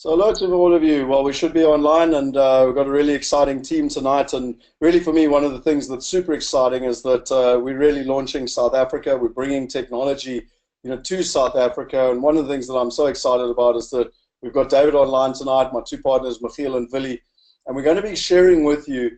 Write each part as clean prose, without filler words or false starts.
So hello to all of you. Well, we should be online, and we've got a really exciting team tonight. And really, for me, one of the things that's super exciting is that we're really launching South Africa. We're bringing technology, to South Africa. And one of the things that I'm so excited about is that we've got David online tonight, my two partners, Michiel and Willie, and we're going to be sharing with you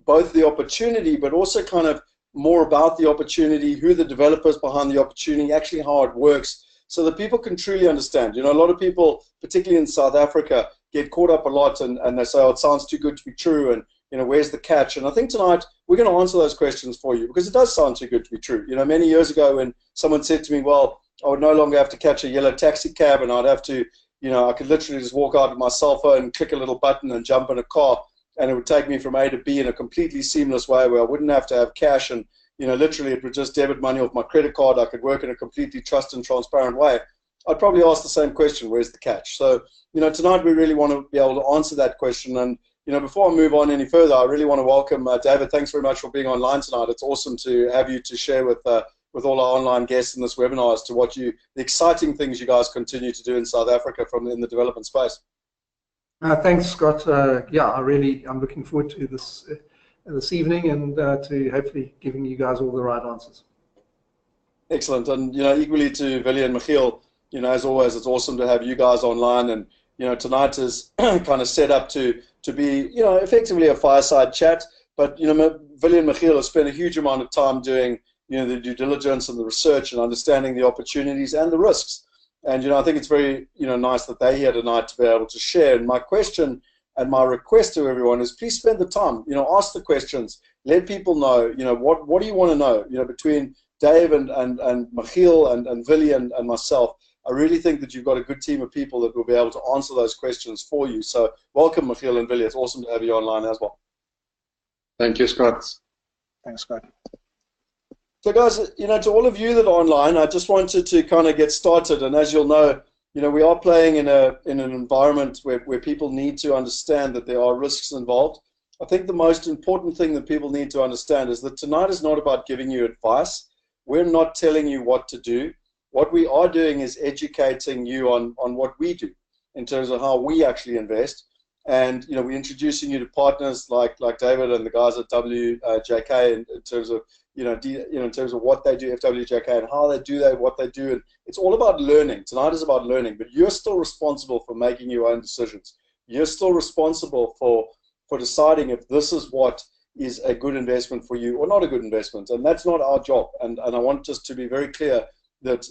both the opportunity, but also kind of more about the opportunity, who the developers behind the opportunity, actually how it works, so that people can truly understand. A lot of people, particularly in South Africa, get caught up a lot and they say, oh, it sounds too good to be true, and where's the catch? And I think tonight we're going to answer those questions for you, because it does sound too good to be true. Many years ago when someone said to me, well, I would no longer have to catch a yellow taxi cab, and I'd have to, I could literally just walk out with my cell phone, click a little button and jump in a car, and it would take me from A to B in a completely seamless way where I wouldn't have to have cash, and literally it would just debit money off my credit card. I could work in a completely trust and transparent way. I'd probably ask the same question, where's the catch? So, tonight we really want to be able to answer that question. And, before I move on any further, I really want to welcome David. Thanks very much for being online tonight. It's awesome to have you to share with all our online guests in this webinar as to the exciting things you guys continue to do in South Africa in the development space. Thanks, Scott. I'm looking forward to this evening and to hopefully giving you guys all the right answers. Excellent. And, equally to Willie and Michiel, as always, it's awesome to have you guys online. And, tonight is kind of set up to be, effectively a fireside chat. But, Willie and Michiel have spent a huge amount of time doing, the due diligence and the research and understanding the opportunities and the risks. And, I think it's very, nice that they're here tonight to be able to share. And my question and my request to everyone is please spend the time, ask the questions, let people know, what do you want to know, between Dave and Michiel and Willie and myself. I really think that you've got a good team of people that will be able to answer those questions for you. So welcome, Michiel and Willie. It's awesome to have you online as well. Thank you, Scott. Thanks, Scott. So guys, to all of you that are online, I just wanted to kind of get started. And as you'll know, we are playing in an environment where people need to understand that there are risks involved. I think the most important thing that people need to understand is that tonight is not about giving you advice. We're not telling you what to do. What we are doing is educating you on what we do in terms of how we actually invest. And we're introducing you to partners like David and the guys at WJK in terms of in terms of what they do, FWJK, and how they do what they do. And it's all about learning. Tonight is about learning, but you're still responsible for making your own decisions. You're still responsible for deciding if this is what is a good investment for you or not a good investment. And that's not our job. And I want us to be very clear that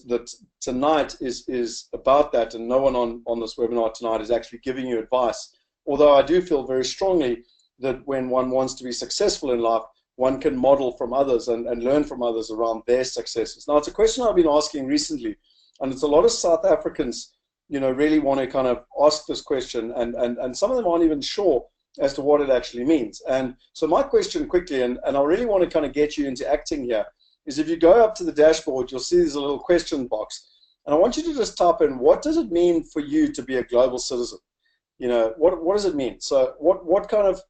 tonight is about that, and no one on this webinar tonight is actually giving you advice. Although I do feel very strongly that when one wants to be successful in life, one can model from others and learn from others around their successes. Now, it's a question I've been asking recently, and it's a lot of South Africans, really want to kind of ask this question, and some of them aren't even sure as to what it actually means. And so my question quickly, and I really want to kind of get you into acting here, is if you go up to the dashboard, you'll see there's a little question box. And I want you to just type in, what does it mean for you to be a global citizen? What does it mean? So what kind of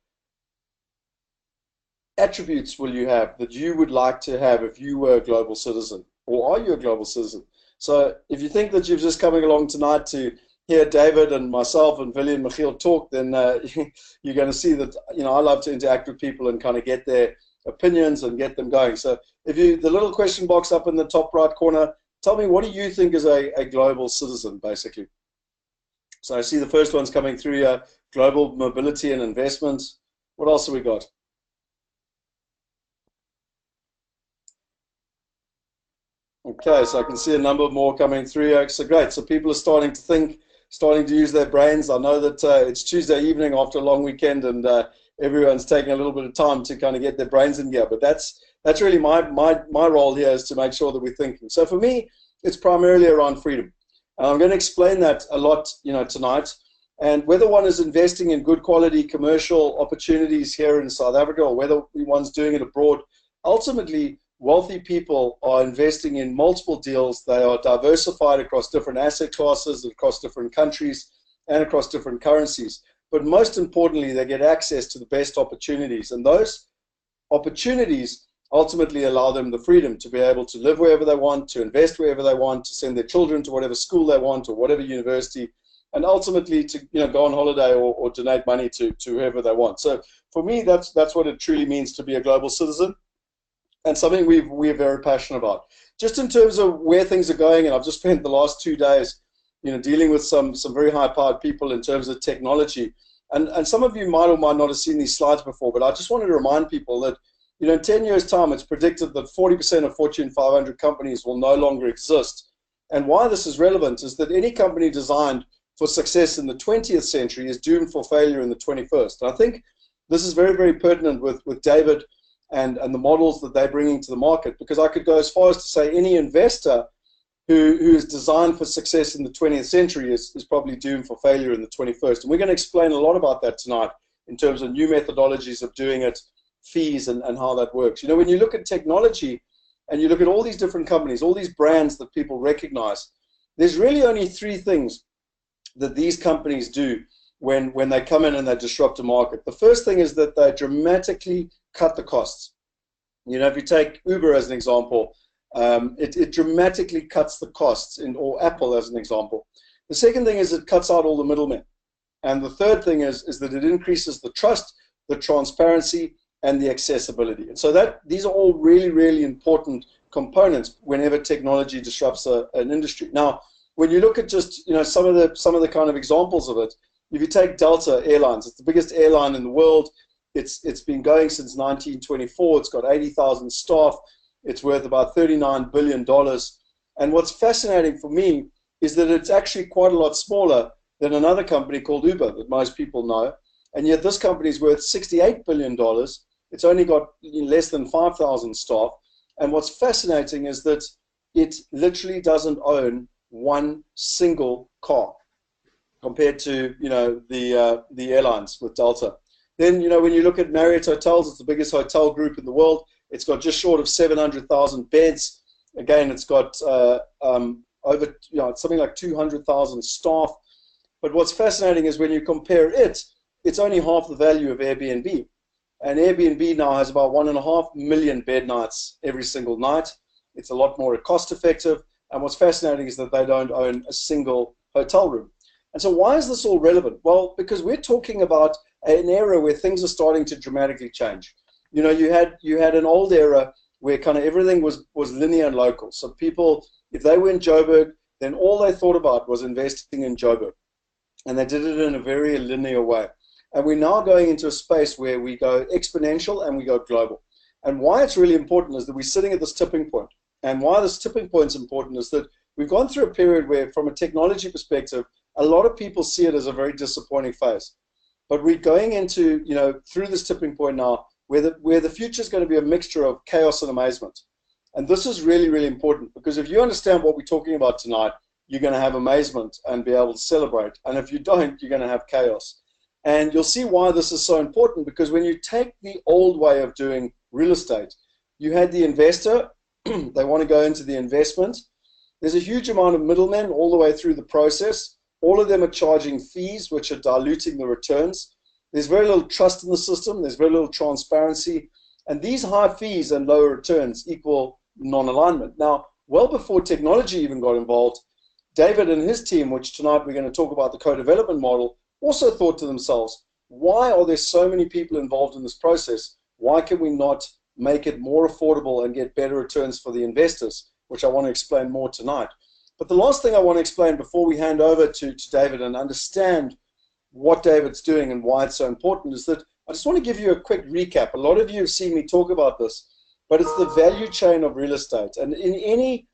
attributes will you have that you would like to have if you were a global citizen? Or are you a global citizen? So if you think that you're just coming along tonight to hear David and myself and Willie and Michiel talk, then you're going to see that I love to interact with people and kind of get their opinions and get them going. So if the little question box up in the top right corner, tell me, what do you think is a global citizen, basically? So I see the first one's coming through here, global mobility and investment. What else have we got? Okay, so I can see a number more coming through here. So great. So people are starting to think, starting to use their brains. I know that it's Tuesday evening after a long weekend, and everyone's taking a little bit of time to kind of get their brains in gear. But that's really my role here, is to make sure that we're thinking. So for me, it's primarily around freedom. And I'm going to explain that a lot, tonight. And whether one is investing in good quality commercial opportunities here in South Africa, or whether one's doing it abroad, ultimately, wealthy people are investing in multiple deals. They are diversified across different asset classes, across different countries, and across different currencies. But most importantly, they get access to the best opportunities. And those opportunities ultimately allow them the freedom to be able to live wherever they want, to invest wherever they want, to send their children to whatever school they want or whatever university, and ultimately to go on holiday or donate money to whoever they want. So for me, that's what it truly means to be a global citizen, and something we're very passionate about. Just in terms of where things are going, and I've just spent the last 2 days dealing with some very high-powered people in terms of technology. And some of you might or might not have seen these slides before, but I just wanted to remind people that in 10 years' time, it's predicted that 40% of Fortune 500 companies will no longer exist. And why this is relevant is that any company designed for success in the 20th century is doomed for failure in the 21st. And I think this is very, very pertinent with David and the models that they're bringing to the market, because I could go as far as to say any investor who is designed for success in the 20th century is probably doomed for failure in the 21st. And we're going to explain a lot about that tonight in terms of new methodologies of doing it, fees, and how that works. When you look at technology and you look at all these different companies, all these brands that people recognize, there's really only 3 things that these companies do when they come in and they disrupt a market. The first thing is that they dramatically cut the costs. If you take Uber as an example, it dramatically cuts the costs, or Apple as an example. The second thing is it cuts out all the middlemen. And the third thing is that it increases the trust, the transparency, and the accessibility. And so these are all really, really important components whenever technology disrupts an industry. Now, when you look at just some of the kind of examples of it, if you take Delta Airlines, it's the biggest airline in the world. It's been going since 1924. It's got 80,000 staff. It's worth about $39 billion. And what's fascinating for me is that it's actually quite a lot smaller than another company called Uber that most people know. And yet this company is worth $68 billion. It's only got less than 5,000 staff. And what's fascinating is that it literally doesn't own one single car compared to the airlines with Delta. Then when you look at Marriott Hotels, it's the biggest hotel group in the world. It's got just short of 700,000 beds. Again, it's got over something like 200,000 staff. But what's fascinating is when you compare it, it's only half the value of Airbnb. And Airbnb now has about 1.5 million bed nights every single night. It's a lot more cost effective. And what's fascinating is that they don't own a single hotel room. And so why is this all relevant? Well, because we're talking about an era where things are starting to dramatically change. You had an old era where kind of everything was linear and local. So people, if they were in Joburg, then all they thought about was investing in Joburg. And they did it in a very linear way. And we're now going into a space where we go exponential and we go global. And why it's really important is that we're sitting at this tipping point. And why this tipping point is important is that we've gone through a period where, from a technology perspective, a lot of people see it as a very disappointing phase. But we're going into, through this tipping point now, where the future is going to be a mixture of chaos and amazement. And this is really, really important, because if you understand what we're talking about tonight, you're going to have amazement and be able to celebrate. And if you don't, you're going to have chaos. And you'll see why this is so important, because when you take the old way of doing real estate, you had the investor, they want to go into the investment. There's a huge amount of middlemen all the way through the process. All of them are charging fees, which are diluting the returns. There's very little trust in the system. There's very little transparency. And these high fees and lower returns equal non-alignment. Now, well before technology even got involved, David and his team, which tonight we're going to talk about the co-development model, also thought to themselves, why are there so many people involved in this process? Why can we not make it more affordable and get better returns for the investors, which I want to explain more tonight. But the last thing I want to explain before we hand over to David and understand what David's doing and why it's so important is that I just want to give you a quick recap. A lot of you have seen me talk about this, but it's the value chain of real estate. And in any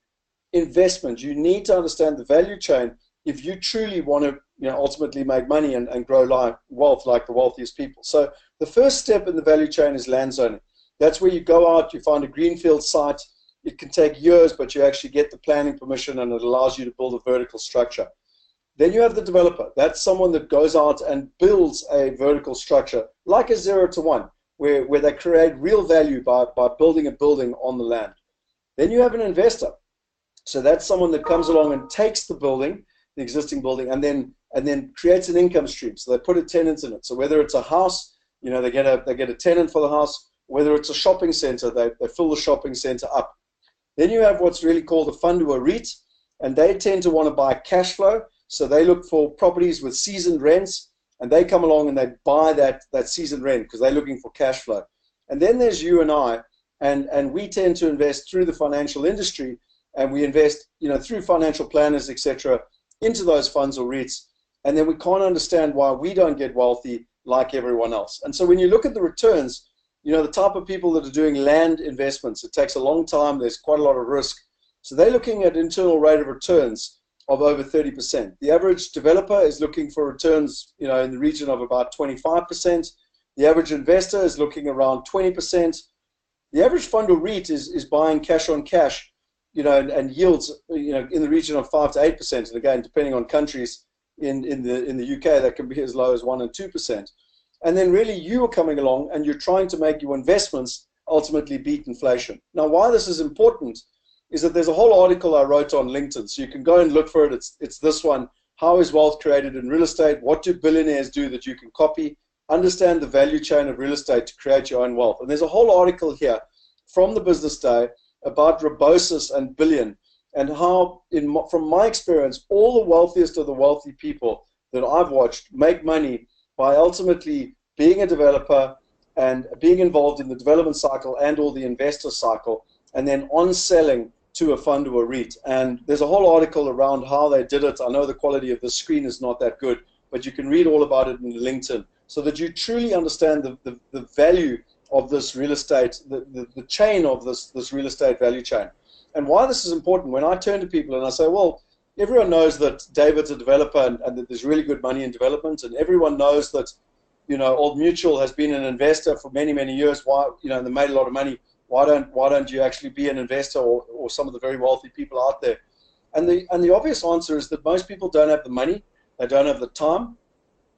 investment, you need to understand the value chain if you truly want to ultimately make money and grow wealth like the wealthiest people. So the first step in the value chain is land zoning. That's where you go out, you find a greenfield site. It can take years, but you actually get the planning permission and it allows you to build a vertical structure. Then you have the developer. That's someone that goes out and builds a vertical structure, like a 0-to-1, where they create real value by building a building on the land. Then you have an investor. So that's someone that comes along and takes the building, the existing building, and then creates an income stream. So they put a tenant in it. So whether it's a house, they get a tenant for the house. Whether it's a shopping center, they fill the shopping center up. Then you have what's really called a fund or a REIT, and they tend to want to buy cash flow. So they look for properties with seasoned rents, and they come along and they buy that seasoned rent because they're looking for cash flow. And then there's you and I, and we tend to invest through the financial industry, and we invest, through financial planners, etc., into those funds or REITs, and then we can't understand why we don't get wealthy like everyone else. And so when you look at the returns, the type of people that are doing land investments, it takes a long time, there's quite a lot of risk. So they're looking at internal rate of returns of over 30%. The average developer is looking for returns, in the region of about 25%. The average investor is looking around 20%. The average fund or REIT is buying cash on cash, and yields, in the region of 5 to 8%. And again, depending on countries, in the UK, that can be as low as 1 and 2%. And then really you are coming along and you're trying to make your investments ultimately beat inflation. Now, why this is important is that there's a whole article I wrote on LinkedIn, so you can go and look for it. It's this one: how is wealth created in real estate? What do billionaires do that you can copy? Understand the value chain of real estate to create your own wealth. And there's a whole article here from the Business Day about Robosis and Billion, and how, from my experience, all the wealthiest of the wealthy people that I've watched make money by ultimately being a developer and being involved in the development cycle and or the investor cycle, and then on selling to a fund or a REIT. And there's a whole article around how they did it. I know the quality of the screen is not that good, but you can read all about it in LinkedIn, so that you truly understand the value of this real estate, the chain of this real estate value chain. And why this is important, when I turn to people and I say, well, everyone knows that David's a developer and that there's really good money in development, and everyone knows that, Old Mutual has been an investor for many, many years. Why, they made a lot of money. Why don't you actually be an investor, or some of the very wealthy people out there? And the obvious answer is that most people don't have the money, they don't have the time,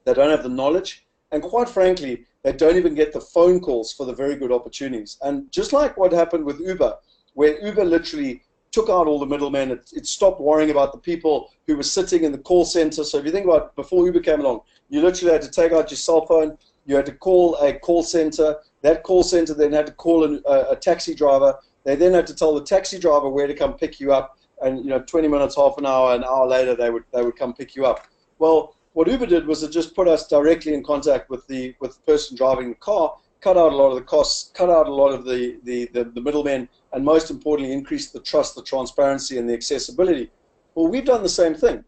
they don't have the knowledge, and quite frankly, they don't even get the phone calls for the very good opportunities. And just like what happened with Uber, where Uber literally took out all the middlemen, it stopped worrying about the people who were sitting in the call center. So if you think about before Uber came along, you literally had to take out your cell phone, you had to call a call center, that call center then had to call a taxi driver, they then had to tell the taxi driver where to come pick you up, and 20 minutes, half an hour later they would come pick you up. Well, what Uber did was it just put us directly in contact with the person driving the car, cut out a lot of the costs, cut out a lot of the middlemen, and most importantly, increase the trust, the transparency, and the accessibility. Well, we've done the same thing,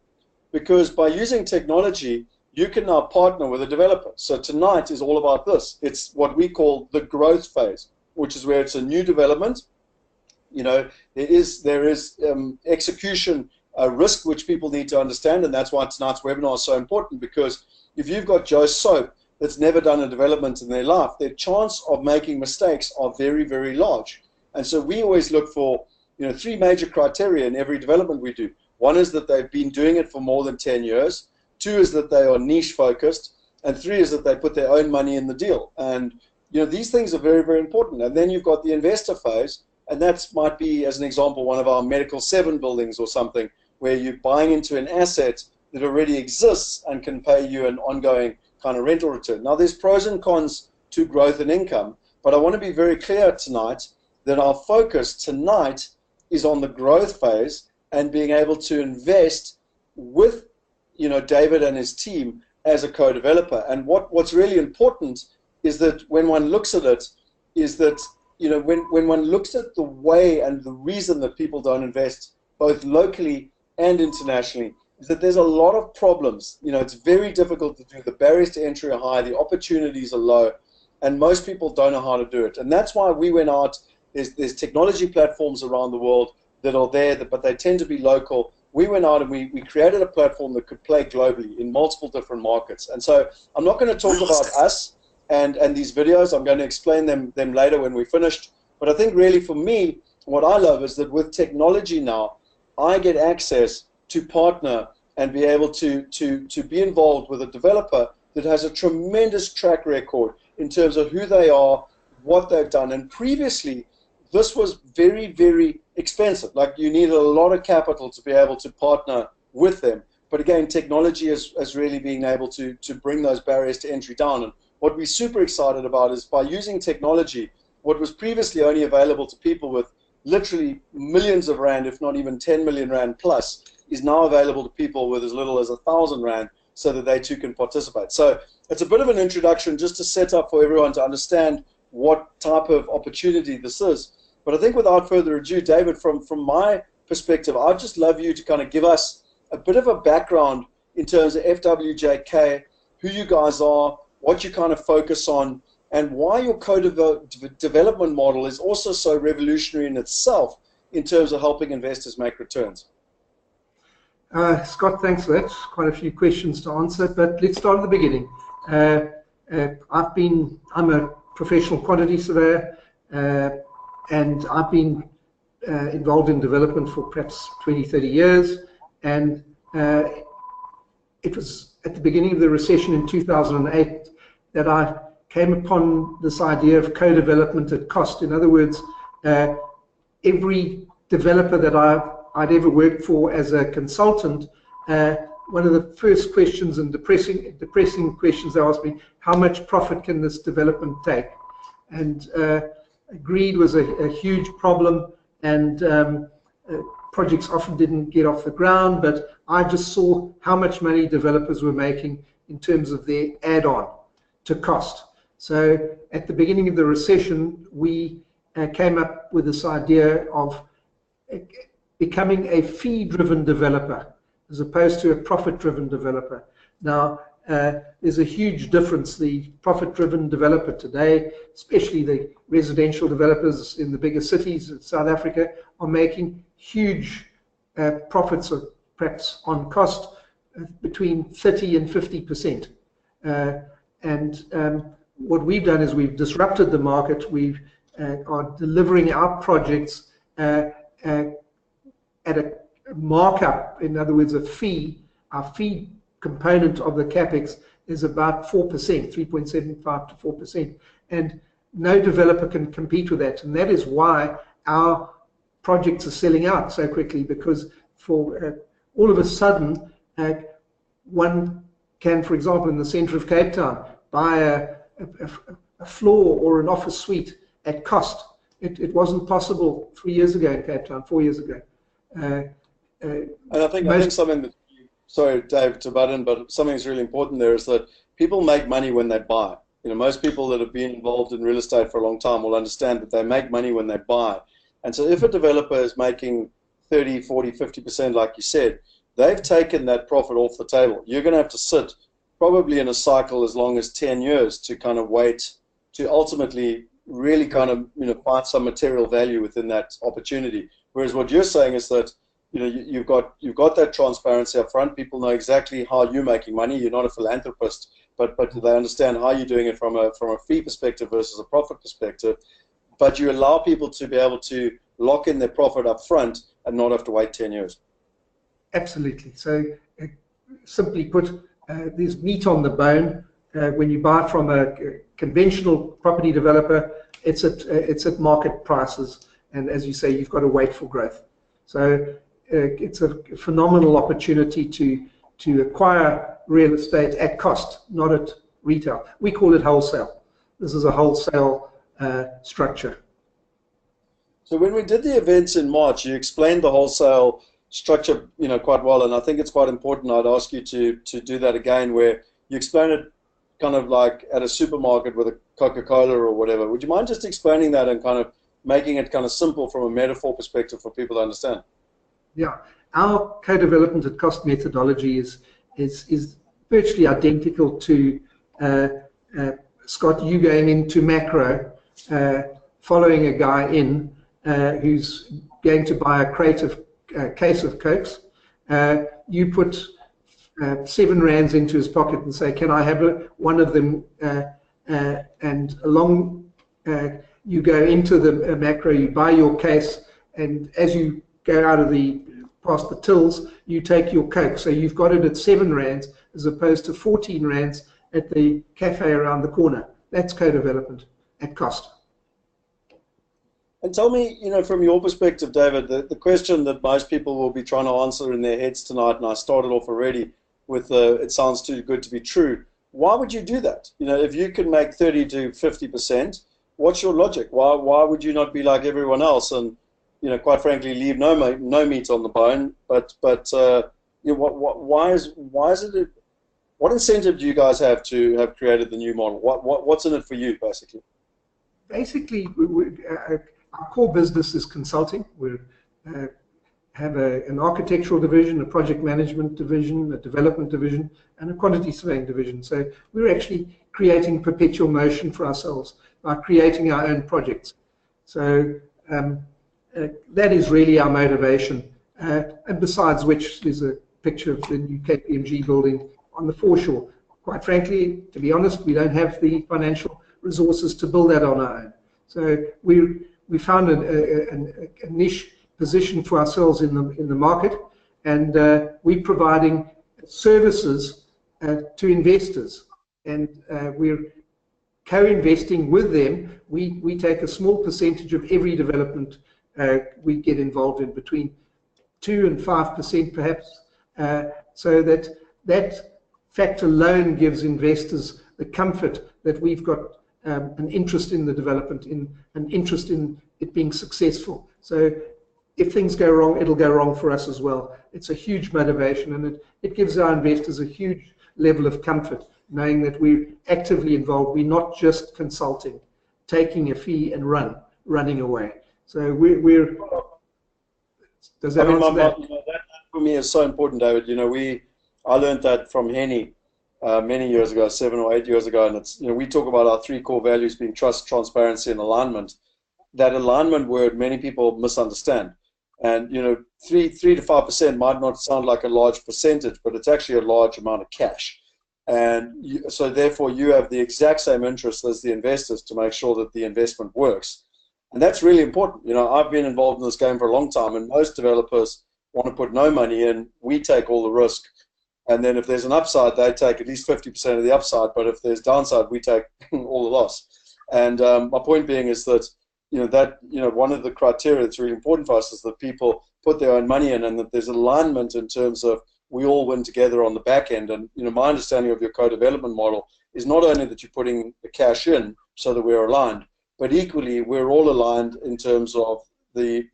because by using technology, you can now partner with a developer. So tonight is all about this. It's what we call the growth phase, which is where it's a new development. There is execution risk, which people need to understand, and that's why tonight's webinar is so important, because if you've got Joe Soap that's never done a development in their life, their chance of making mistakes are very, very large. And so we always look for 3 major criteria in every development we do. One is that they've been doing it for more than 10 years. 2 is that they are niche focused, and 3 is that they put their own money in the deal. And these things are very, very important. And then you've got the investor phase, and that might be, as an example, one of our Medical 7 buildings or something, where you're buying into an asset that already exists and can pay you an ongoing kind of rental return. Now, there's pros and cons to growth and income, but I want to be very clear tonight that our focus tonight is on the growth phase and being able to invest with David and his team as a co-developer. And what's really important is that when one looks at it, is that when one looks at the way and the reason that people don't invest both locally and internationally, is that there's a lot of problems. It's very difficult to do. The barriers to entry are high, the opportunities are low, and most people don't know how to do it. And that's why we went out. There's technology platforms around the world that are there, but they tend to be local. We went out and we created a platform that could play globally in multiple different markets. And so I'm not going to talk about us and these videos. I'm going to explain them later when we're finished. But I think really for me, what I love is that with technology now, I get access to partner and be able to be involved with a developer that has a tremendous track record in terms of who they are, what they've done. And previously, this was very, very expensive. Like, you needed a lot of capital to be able to partner with them. But again, technology has really been able to bring those barriers to entry down. And what we're super excited about is by using technology, what was previously only available to people with literally millions of rand, if not even 10 million rand plus, is now available to people with as little as R1,000 so that they too can participate. So it's a bit of an introduction just to set up for everyone to understand what type of opportunity this is. But I think without further ado, David, from my perspective, I'd just love you to kind of give us a bit of a background in terms of FWJK, who you guys are, what you kind of focus on, and why your co-development model is also so revolutionary in itself in terms of helping investors make returns. Scott, thanks for that. Quite a few questions to answer, but let's start at the beginning. I'm a professional quantity surveyor, and I've been involved in development for perhaps 20, 30 years, and it was at the beginning of the recession in 2008 that I came upon this idea of co-development at cost. In other words, every developer that I'd ever worked for as a consultant, one of the first questions and depressing questions they asked me, how much profit can this development take? And greed was a huge problem, and projects often didn't get off the ground, but I just saw how much money developers were making in terms of their add-on to cost. So at the beginning of the recession, we came up with this idea of becoming a fee-driven developer as opposed to a profit-driven developer. Now, there's a huge difference. The profit-driven developer today, especially the residential developers in the bigger cities in South Africa, are making huge profits, of perhaps on cost, between 30 and 50%. What we've done is we've disrupted the market. We are delivering our projects at a markup, in other words, a fee. Our fee component of the capex is about 4%, 3.75 to 4%, and no developer can compete with that. And that is why our projects are selling out so quickly, because for all of a sudden, one can, for example, in the center of Cape Town, buy a floor or an office suite at cost. It wasn't possible 3 years ago in Cape Town, 4 years ago. And I think something that, sorry, Dave, to butt in, but something that's really important there is that people make money when they buy. You know, most people that have been involved in real estate for a long time will understand that they make money when they buy. And so if a developer is making 30, 40, 50%, like you said, they've taken that profit off the table. You're going to have to sit probably in a cycle as long as 10 years to kind of wait to ultimately really kind of, you know, find some material value within that opportunity. Whereas what you're saying is that, you know, you've got that transparency up front. People know exactly how you're making money. You're not a philanthropist, but they understand how you're doing it from a fee perspective versus a profit perspective. But you allow people to be able to lock in their profit up front and not have to wait 10 years. Absolutely. So simply put, there's meat on the bone. When you buy from a conventional property developer, it's at market prices, and as you say, you've got to wait for growth. So it's a phenomenal opportunity to acquire real estate at cost, not at retail. We call it wholesale. This is a wholesale structure. So when we did the events in March, you explained the wholesale structure, you know, quite well, and I think it's quite important. I'd ask you to do that again, where you explain it kind of like at a supermarket with a Coca-Cola or whatever. Would you mind just explaining that and kind of making it kind of simple from a metaphor perspective for people to understand? Yeah, our co-development at cost methodology is virtually identical to Scott, you going into macro, following a guy in who's going to buy a case of Cokes. You put 7 rands into his pocket and say, can I have one of them? And along you go into the macro, you buy your case, and as you go out of past the tills, you take your Coke. So you've got it at 7 rands as opposed to 14 rands at the cafe around the corner. That's co-development at cost. And tell me, you know, from your perspective, David, the question that most people will be trying to answer in their heads tonight, and I started off already with it sounds too good to be true. Why would you do that? You know, if you can make 30 to 50%, what's your logic? Why would you not be like everyone else and quite frankly, leave no meat on the bone. But why is it? What incentive do you guys have to have created the new model? What's in it for you, basically? Basically, our core business is consulting. We have an architectural division, a project management division, a development division, and a quantity surveying division. So we're actually creating perpetual motion for ourselves by creating our own projects. So that is really our motivation. And besides which, there's a picture of the new KPMG building on the foreshore. Quite frankly, to be honest, we don't have the financial resources to build that on our own. So we found a niche position for ourselves in the market, and we're providing services to investors, and we're co-investing with them. We take a small percentage of every development we get involved in, between 2 and 5% perhaps, so that fact alone gives investors the comfort that we've got an interest in the development, an interest in it being successful. So if things go wrong, it'll go wrong for us as well. It's a huge motivation, and it gives our investors a huge level of comfort, knowing that we're actively involved. We're not just consulting, taking a fee and running away. So we're does that answer that? That for me is so important, David. I learned that from Henny many years ago, 7 or 8 years ago, and it's we talk about our 3 core values being trust, transparency, and alignment. That alignment word many people misunderstand, and 3 to 5% might not sound like a large percentage, but it's actually a large amount of cash, and so therefore you have the exact same interest as the investors to make sure that the investment works, and that's really important. I've been involved in this game for a long time, and most developers want to put no money in. We take all the risk. And then if there's an upside, they take at least 50% of the upside. But if there's downside, we take all the loss. And my point being is that, one of the criteria that's really important for us is that people put their own money in, and that there's alignment in terms of we all win together on the back end. And my understanding of your co-development model is not only that you're putting the cash in so that we're aligned, but equally we're all aligned in terms of the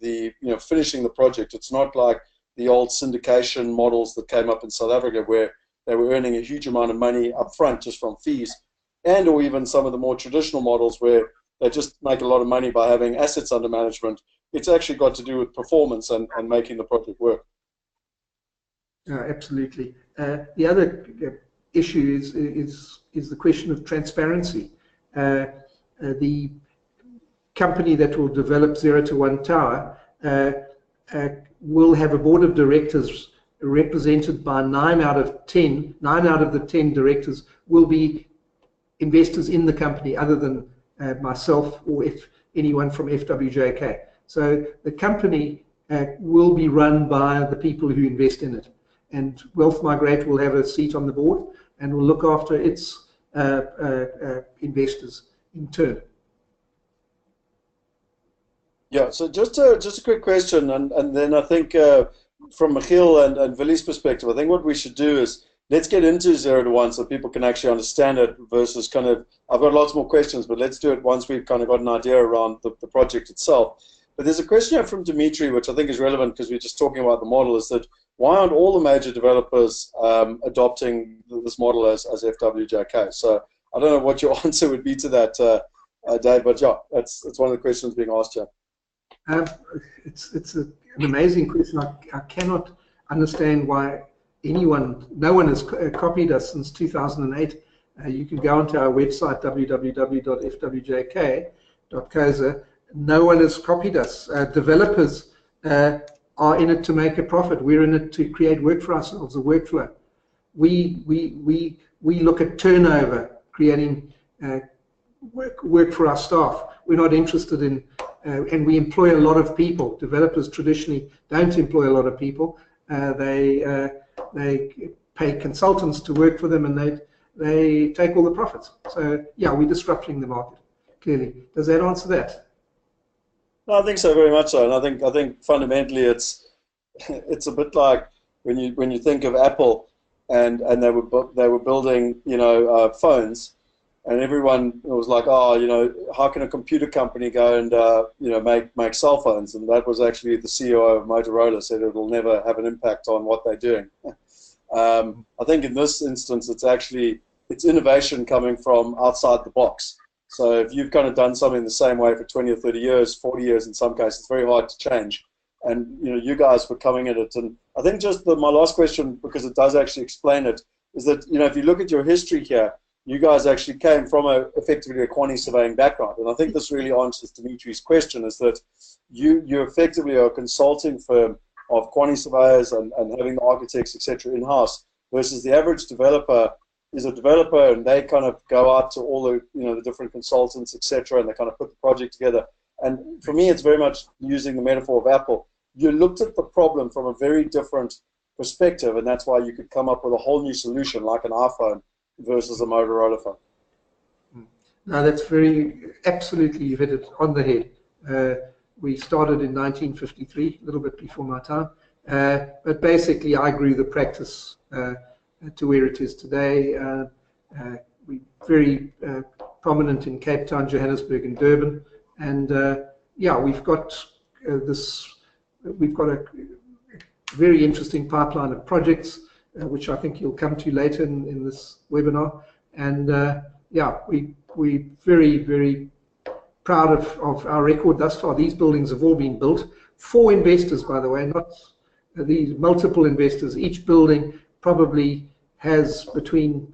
finishing the project. It's not like the old syndication models that came up in South Africa, where they were earning a huge amount of money up front just from fees, and or even some of the more traditional models where they just make a lot of money by having assets under management. It's actually got to do with performance and making the project work. Absolutely. The other issue is the question of transparency. The company that will develop Zero2One Tower will have a board of directors represented by 9 out of the 10 directors will be investors in the company, other than myself or anyone from FWJK. So the company will be run by the people who invest in it, and Wealth Migrate will have a seat on the board and will look after its investors in turn. Yeah, so just a quick question, and then I think from Michiel and Vili's perspective, I think what we should do is let's get into Zero2One so people can actually understand it versus kind of, I've got lots more questions, but let's do it once we've kind of got an idea around the project itself. But there's a question here from Dimitri, which I think is relevant because we're just talking about the model, is that why aren't all the major developers adopting this model as FWJK? So I don't know what your answer would be to that, Dave, but yeah, that's one of the questions being asked here. It's an amazing question. I cannot understand why no one has copied us since 2008. You can go onto our website, www.fwjk.coza. No one has copied us. Developers are in it to make a profit. We're in it to create work for ourselves, a workflow. We look at turnover, creating work for our staff. We're not interested in, and we employ a lot of people. Developers traditionally don't employ a lot of people. They pay consultants to work for them, and they take all the profits. So yeah, we're disrupting the market, clearly. Does that answer that? No, I think so, very much so. And I think fundamentally it's a bit like when you think of Apple and they were building phones, and everyone was like, oh, you know, how can a computer company go and you know, make cell phones? And that was actually the CEO of Motorola said it will never have an impact on what they're doing. I think in this instance, it's innovation coming from outside the box. So if you've kind of done something the same way for 20 or 30 years, 40 years in some cases, it's very hard to change. And you know, you guys were coming at it. And I think just my last question, because it does actually explain it, is that, you know, if you look at your history here, you guys actually came from effectively a quantity surveying background. And I think this really answers Dimitri's question, is that you effectively are a consulting firm of quantity surveyors and having the architects, etc., in-house, versus the average developer is a developer and they kind of go out to all the, you know, the different consultants, etc., and they kind of put the project together. And for me, it's very much using the metaphor of Apple. You looked at the problem from a very different perspective, and that's why you could come up with a whole new solution like an iPhone versus a Motorola phone. No, that's absolutely, you've hit it on the head. We started in 1953, a little bit before my time, but basically I grew the practice to where it is today. We're very prominent in Cape Town, Johannesburg, and Durban, and yeah, we've got a very interesting pipeline of projects, which I think you'll come to later in this webinar. And yeah, we're very, very proud of our record thus far. These buildings have all been built for investors, by the way, not these multiple investors. Each building probably has between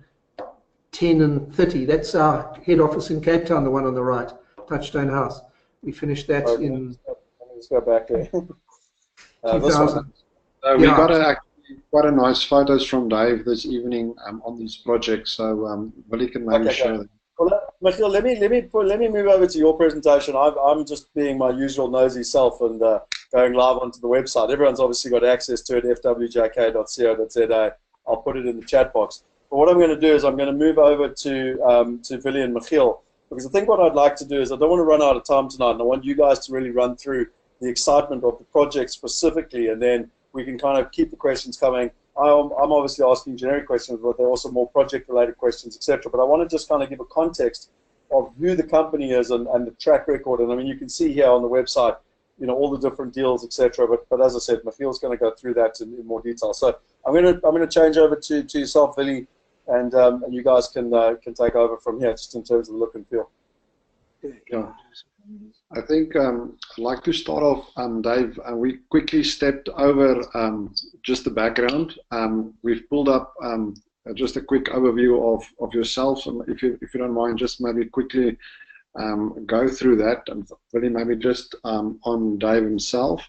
10 and 30. That's our head office in Cape Town, the one on the right, Touchstone House. We finished that in... Let's go back there. 2000. We got actually quite a nice photos from Dave this evening on these projects, so Willie can maybe share them. Well, Michiel, let me move over to your presentation. I'm just being my usual nosy self and going live onto the website. Everyone's obviously got access to it, fwjk.co.za. I'll put it in the chat box. But what I'm going to do is I'm going to move over to Willie and Michiel, because I think what I'd like to do is I don't want to run out of time tonight, and I want you guys to really run through the excitement of the project specifically, and then we can kind of keep the questions coming. I'm obviously asking generic questions, but there are also more project-related questions, etc. But I want to just kind of give a context of who the company is and the track record. And I mean, you can see here on the website, you know, all the different deals, etc. But as I said, Michiel's going to go through that in more detail. So I'm going to change over to yourself, Willie, and you guys can take over from here, just in terms of the look and feel. Yeah. I think I'd like to start off, Dave. We quickly stepped over just the background. We've pulled up just a quick overview of yourself. If you don't mind, just maybe quickly go through that, and really maybe just on Dave himself,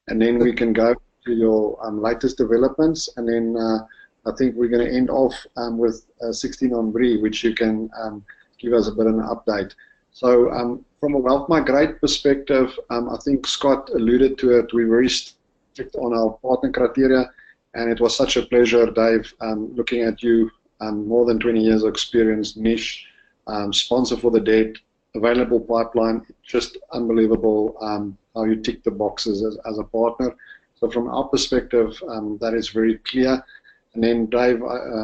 and then we can go to your latest developments, and then I think we're going to end off with 16 on Brie, which you can give us a bit of an update. So from a Wealth Migrate perspective, I think Scott alluded to it. We're very strict on our partner criteria, and it was such a pleasure, Dave, looking at you, more than 20 years of experience, niche, sponsor for the debt, available pipeline, just unbelievable how you tick the boxes as a partner. So from our perspective, that is very clear. And then, Dave,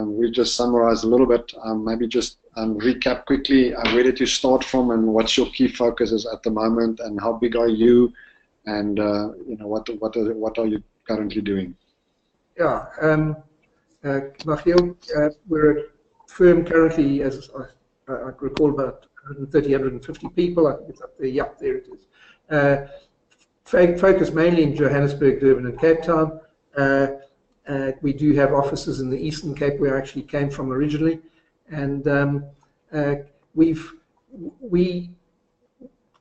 we just summarize a little bit, maybe just recap quickly, where did you start from, and what's your key focuses at the moment, and how big are you, and you know, what are you currently doing? Yeah, Michiel, we're a firm currently, as I recall, about 130, 150 people. I think it's up there. Yeah, there it is. Focus mainly in Johannesburg, Durban, and Cape Town. We do have offices in the Eastern Cape, where I actually came from originally, and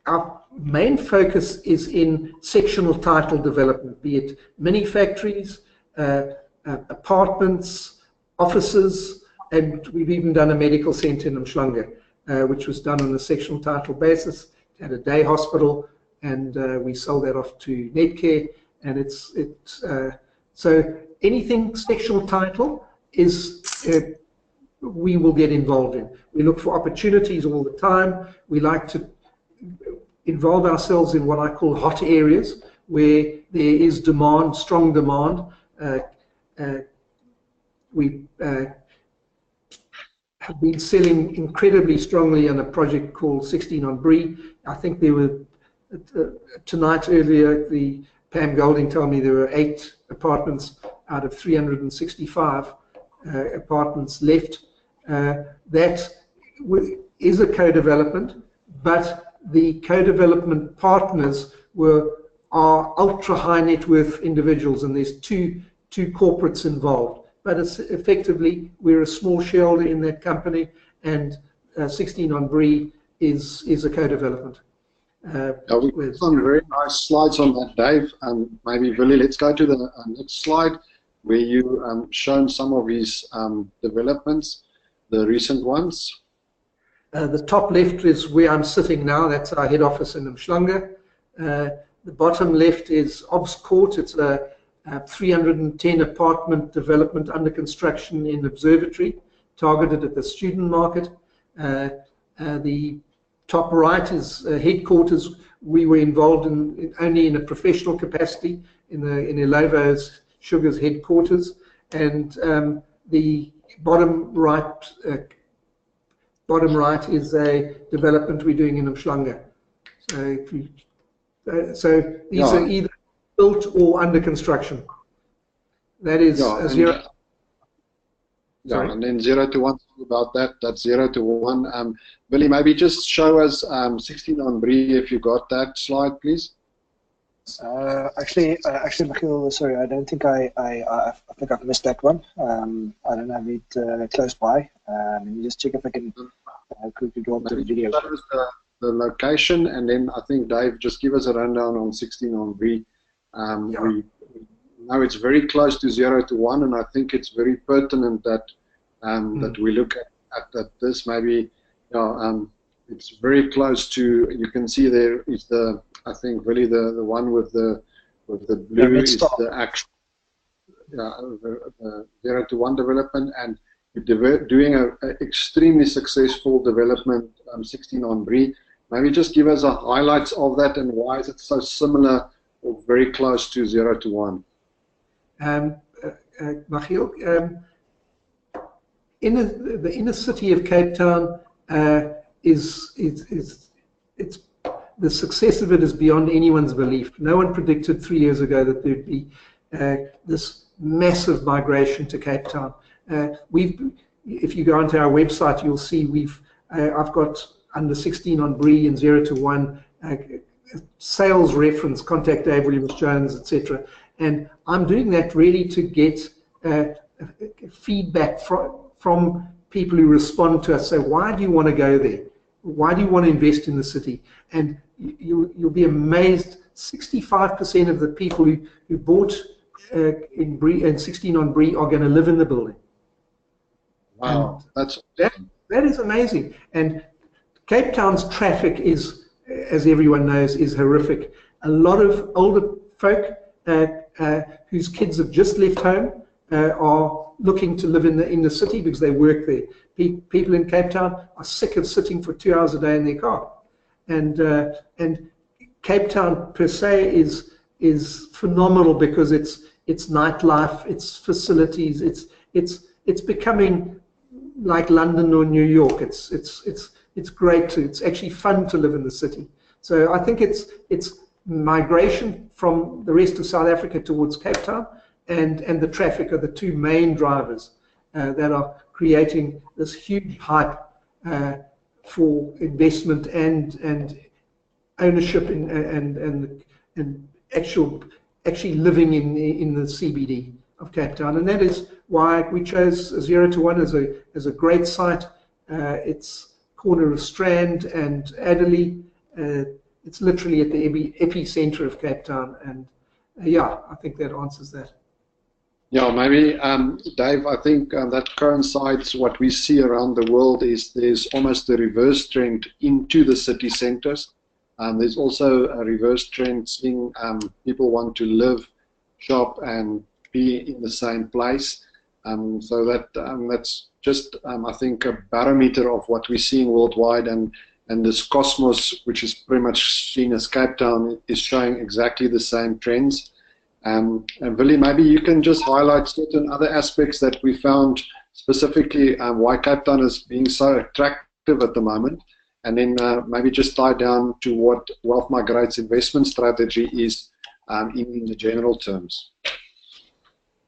our main focus is in sectional title development, be it mini factories, apartments, offices, and we've even done a medical center in Umhlanga, which was done on a sectional title basis. It had a day hospital, and we sold that off to Netcare, and so anything sectional title is we will get involved in. We look for opportunities all the time. We like to involve ourselves in what I call hot areas, where there is demand, strong demand. We have been selling incredibly strongly on a project called 16 on Bree. I think there were, tonight earlier, the Pam Golding told me there were 8 apartments out of 365 apartments left. That is a co-development, but the co-development partners are ultra high net worth individuals, and there's two corporates involved. But it's effectively, we're a small shareholder in that company, and 16 on Bree is a co-development. We've got some very nice slides on that, Dave. Maybe, Willie, let's go to the next slide, where you shown some of these developments, the recent ones. The top left is where I'm sitting now. That's our head office in Umhlanga. The bottom left is Obs Court. It's a 310 apartment development under construction in Observatory, targeted at the student market. The top right is headquarters. We were involved only in a professional capacity in Ilovo's Sugar's headquarters, and the bottom right is a development we're doing in Umhlanga. So these are either built or under construction. That is zero. Yeah, and then 0-1 about that. That's 0-1. Willie, maybe just show us 16 on Bree if you got that slide, please. Actually, Michiel, sorry, I don't think I think I've missed that one. I don't have it close by. Let me just check if I can quickly go up to the video. The location, and then I think Dave, just give us a rundown on 16 on Bree. We know it's very close to 0-1, and I think it's very pertinent that that we look at this. Maybe it's very close to. You can see there is the, I think really the one with the blue is the actual the 0-1 development, and you're doing an extremely successful development 16 on Bree. Maybe just give us a highlights of that and why is it so similar or very close to 0-1. Michiel, the inner city of Cape Town it's the success of it is beyond anyone's belief. No one predicted 3 years ago that there'd be this massive migration to Cape Town. If you go onto our website, you'll see I've got under 16 on Bree and 0-1 sales reference, contact Dave Williams-Jones, etc. And I'm doing that really to get feedback from people who respond to us. So why do you want to go there? Why do you want to invest in the city? And you'll be amazed, 65% of the people who bought in Bree and 16 on Bree are going to live in the building. Wow, that is amazing. And Cape Town's traffic is, as everyone knows, is horrific. A lot of older folk whose kids have just left home are looking to live in the city because they work there. People in Cape Town are sick of sitting for 2 hours a day in their car, and Cape Town per se is phenomenal because it's nightlife, it's facilities, it's becoming like London or New York. It's great it's actually fun to live in the city. So I think it's migration from the rest of South Africa towards Cape Town and the traffic are the two main drivers that are creating this huge hype for investment and ownership and actually living in the CBD of Cape Town. And that is why we chose 0-1 as a great site. It's corner of Strand and Adderley. It's literally at the epicenter of Cape Town, and yeah, I think that answers that. Yeah, maybe Dave, I think that coincides what we see around the world is there's almost a reverse trend into the city centers. There's also a reverse trend seeing people want to live, shop, and be in the same place. So that's just, I think, a barometer of what we're seeing worldwide, and this cosmos, which is pretty much seen as Cape Town, is showing exactly the same trends. And Willie, maybe you can just highlight certain other aspects that we found specifically why Cape Town is being so attractive at the moment, and then maybe just tie down to what Wealth Migrate's investment strategy is in the general terms.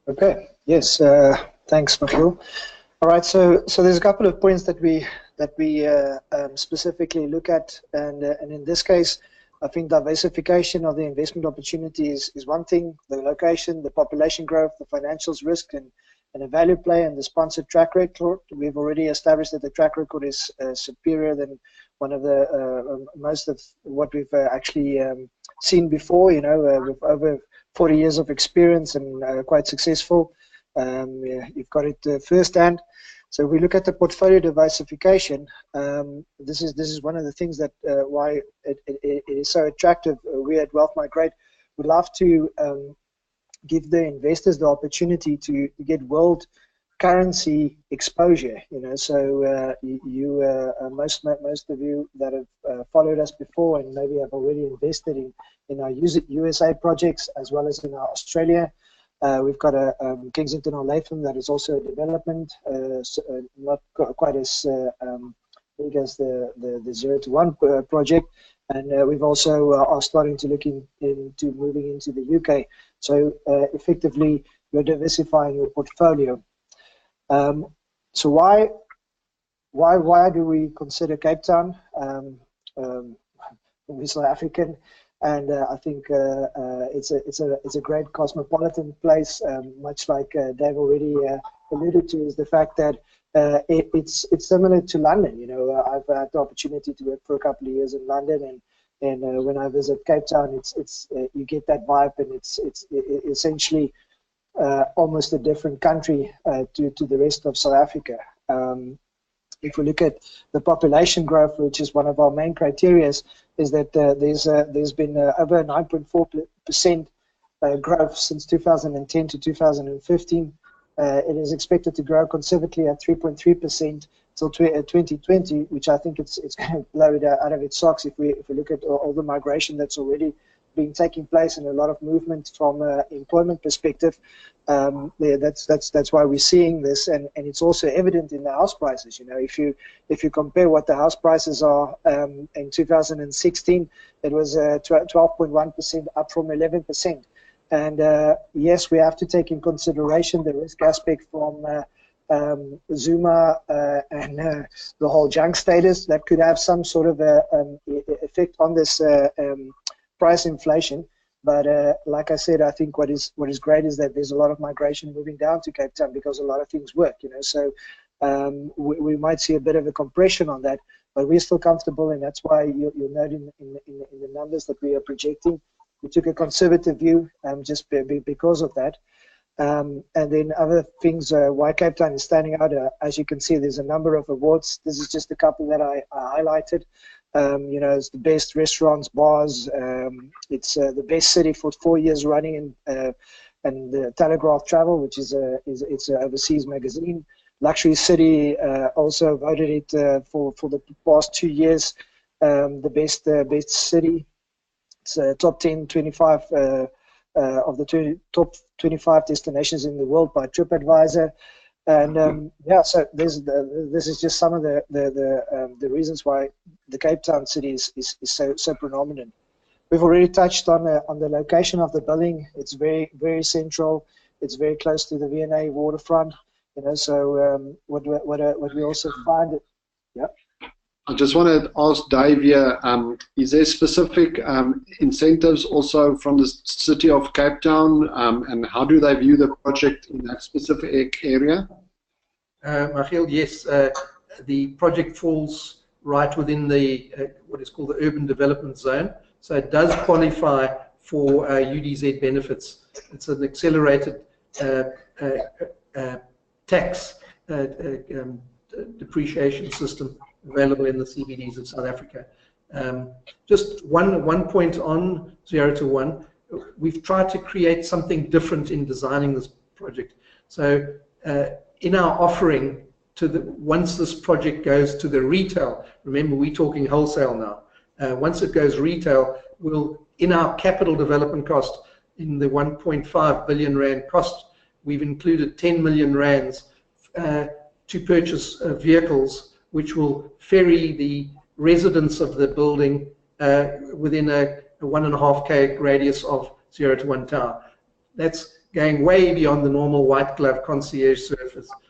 Okay. Yes. Thanks, Michiel. All right. So there's a couple of points that we specifically look at, and in this case, I think diversification of the investment opportunities is one thing. The location, the population growth, the financials risk, and a value play, and the sponsored track record. We've already established that the track record is superior than one of the most of what we've actually seen before. You know, with over 40 years of experience and quite successful. You've got it firsthand. So if we look at the portfolio diversification, this is one of the things that why it is so attractive. We at Wealth Migrate would love to give the investors the opportunity to get world currency exposure. You know, so most of you that have followed us before and maybe have already invested in our USA projects as well as in our Australia. We've got a Kensington or Latham that is also a development, not quite as big as the Zero2One project, and we've also are starting to look into moving into the UK. So effectively, you're diversifying your portfolio. So why do we consider Cape Town? We're South African. And I think it's a great cosmopolitan place, much like Dave already alluded to, is the fact that it's similar to London. You know, I've had the opportunity to work for a couple of years in London, and when I visit Cape Town, it's you get that vibe, and it's essentially almost a different country to the rest of South Africa. If we look at the population growth, which is one of our main criteria, is that there's been over 9.4% growth since 2010 to 2015. It is expected to grow conservatively at 3.3% till 2020, which I think it's going to blow it out of its socks if we look at all the migration that's already been taking place and a lot of movement from employment perspective. That's why we're seeing this, and it's also evident in the house prices. You know, if you compare what the house prices are in 2016, it was 12.1% up from 11%. And yes, we have to take in consideration the risk aspect from Zuma and the whole junk status that could have some sort of effect on this price inflation. But like I said, I think what is great is that there's a lot of migration moving down to Cape Town because a lot of things work, you know. So we might see a bit of a compression on that, but we're still comfortable, and that's why you'll note in the numbers that we are projecting, we took a conservative view just because of that. And then other things, why Cape Town is standing out, as you can see, there's a number of awards. This is just a couple that I highlighted. You know, it's the best restaurants, bars. It's the best city for 4 years running, and the Telegraph Travel, which is it's an overseas magazine. Luxury City also voted it for the past 2 years the best city. It's top 10, 25 of the top 25 destinations in the world by TripAdvisor. And yeah, so this is just some of the reasons why the Cape Town city is so predominant. We've already touched on the location of the building. It's very, very central. It's very close to the V&A waterfront. You know, so what we also find, yeah. I just want to ask Dave here, is there specific incentives also from the city of Cape Town, and how do they view the project in that specific area? Michiel, yes, the project falls right within the what is called the urban development zone, so it does qualify for UDZ benefits. It's an accelerated tax depreciation system available in the CBDs of South Africa. Just one point on Zero2One, we've tried to create something different in designing this project. So in our offering, once this project goes to the retail, remember we're talking wholesale now, once it goes retail, in our capital development cost, in the 1.5 billion rand cost, we've included 10 million rands to purchase vehicles which will ferry the residents of the building within a 1.5K radius of Zero2One Tower. That's going way beyond the normal white glove concierge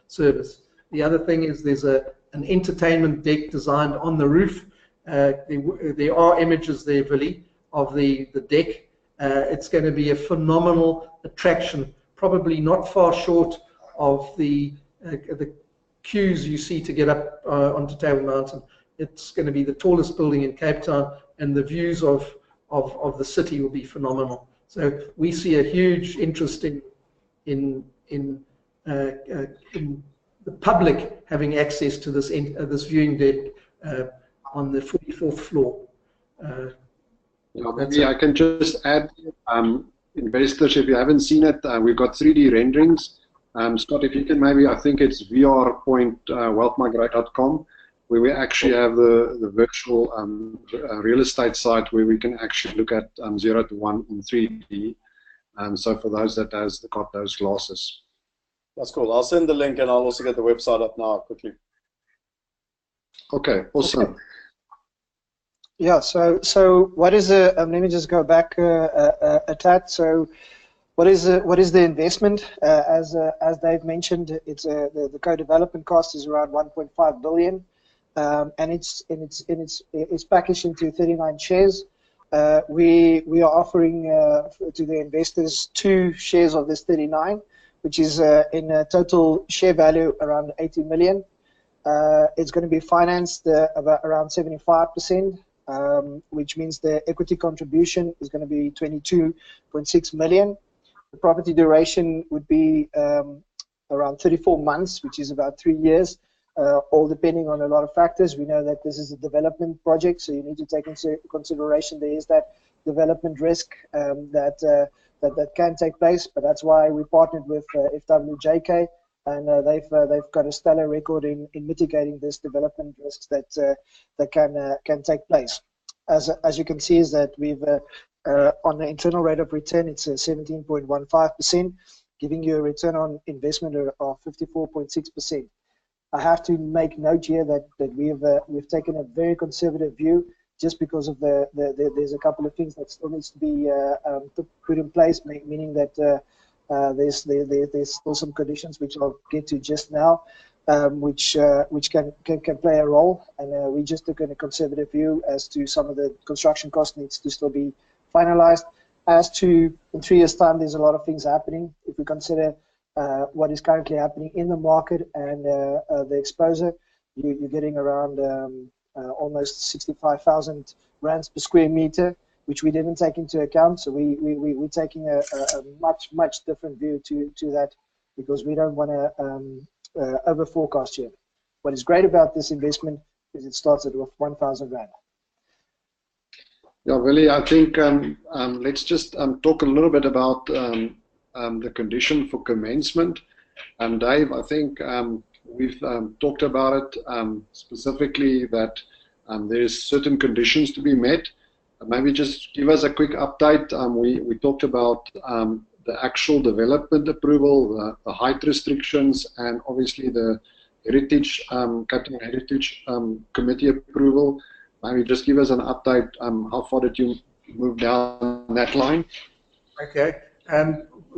service. The other thing is there's an entertainment deck designed on the roof. There are images there, Willie, of the deck. It's going to be a phenomenal attraction, probably not far short of the queues you see to get up onto Table Mountain. It's going to be the tallest building in Cape Town, and the views of the city will be phenomenal. So we see a huge interest in the public having access to this viewing deck on the 44th floor. Maybe I can just add, investors, if you haven't seen it, we've got 3D renderings. Scott, if you can maybe, I think it's vr.wealthmigrate.com, where we actually have the virtual real estate site where we can actually look at Zero2One in 3D. So for those that got those glasses. That's cool. I'll send the link, and I'll also get the website up now quickly. Okay, awesome. Okay. Yeah. So what is the? Let me just go back a tad. So what is the investment? As Dave mentioned, it's the co-development cost is around 1.5 billion, and it's packaged into 39 shares. We are offering to the investors 2 shares of this 39, which is in a total share value around 80 million. It's going to be financed about around 75%, which means the equity contribution is going to be 22.6 million. The property duration would be around 34 months, which is about 3 years, all depending on a lot of factors. We know that this is a development project, so you need to take into consideration there is that development risk that can take place, but that's why we partnered with FWJK, and they've got a stellar record in mitigating this development risks that can take place. As you can see, is that we've on the internal rate of return, it's 17.15%, giving you a return on investment of 54.6%. I have to make note here that we've taken a very conservative view, just because of there's a couple of things that still needs to be put in place, meaning that there's still some conditions which I'll get to just now, which can play a role, and we just took a conservative view as to some of the construction costs needs to still be finalized. As to in 3 years' time, there's a lot of things happening. If we consider what is currently happening in the market and the exposure, you're getting around almost 65,000 rands per square meter, which we didn't take into account. So we're taking a much different view to that, because we don't want to over forecast here. What is great about this investment is it starts at 1,000 rand. Yeah, Willie, I think let's just talk a little bit about the condition for commencement. Dave, I think we've talked about it specifically that there's certain conditions to be met. Maybe just give us a quick update. We talked about the actual development approval, the height restrictions, and obviously the heritage, Capital Heritage Committee approval. Maybe just give us an update. How far did you move down that line? Okay.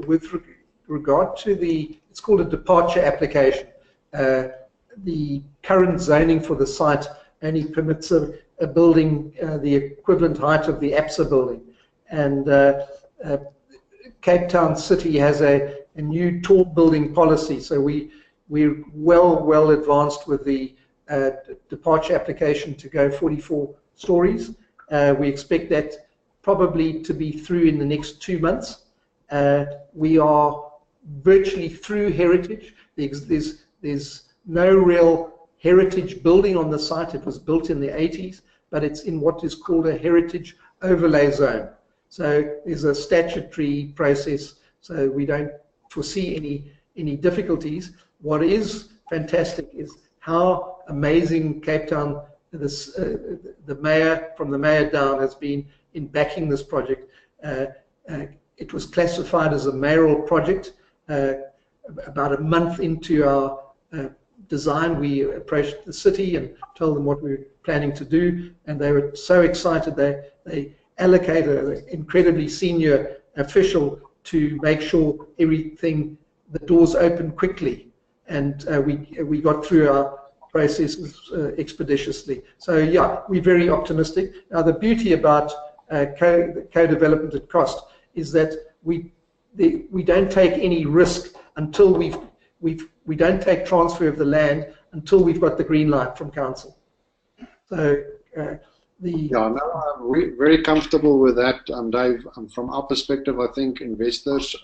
With regard to it's called a departure application. The current zoning for the site only permits a building the equivalent height of the APSA building, and Cape Town City has a new tall building policy. So we're well advanced with the departure application to go 44 stories. We expect that probably to be through in the next 2 months. We are virtually through heritage. There's no real heritage building on the site. It was built in the 80s, but it's in what is called a heritage overlay zone. So there's a statutory process, so we don't foresee any difficulties. What is fantastic is how amazing Cape Town, the mayor, from the mayor down, has been in backing this project. It was classified as a mayoral project about a month into our design, we approached the city and told them what we were planning to do, and they were so excited they allocated an incredibly senior official to make sure everything, the doors opened quickly, and we got through our processes expeditiously. So yeah, we're very optimistic. Now the beauty about co-development at cost is that we don't take any risk until we don't take transfer of the land until we've got the green light from council. So yeah, no, we're very comfortable with that, Dave. From our perspective, I think investors,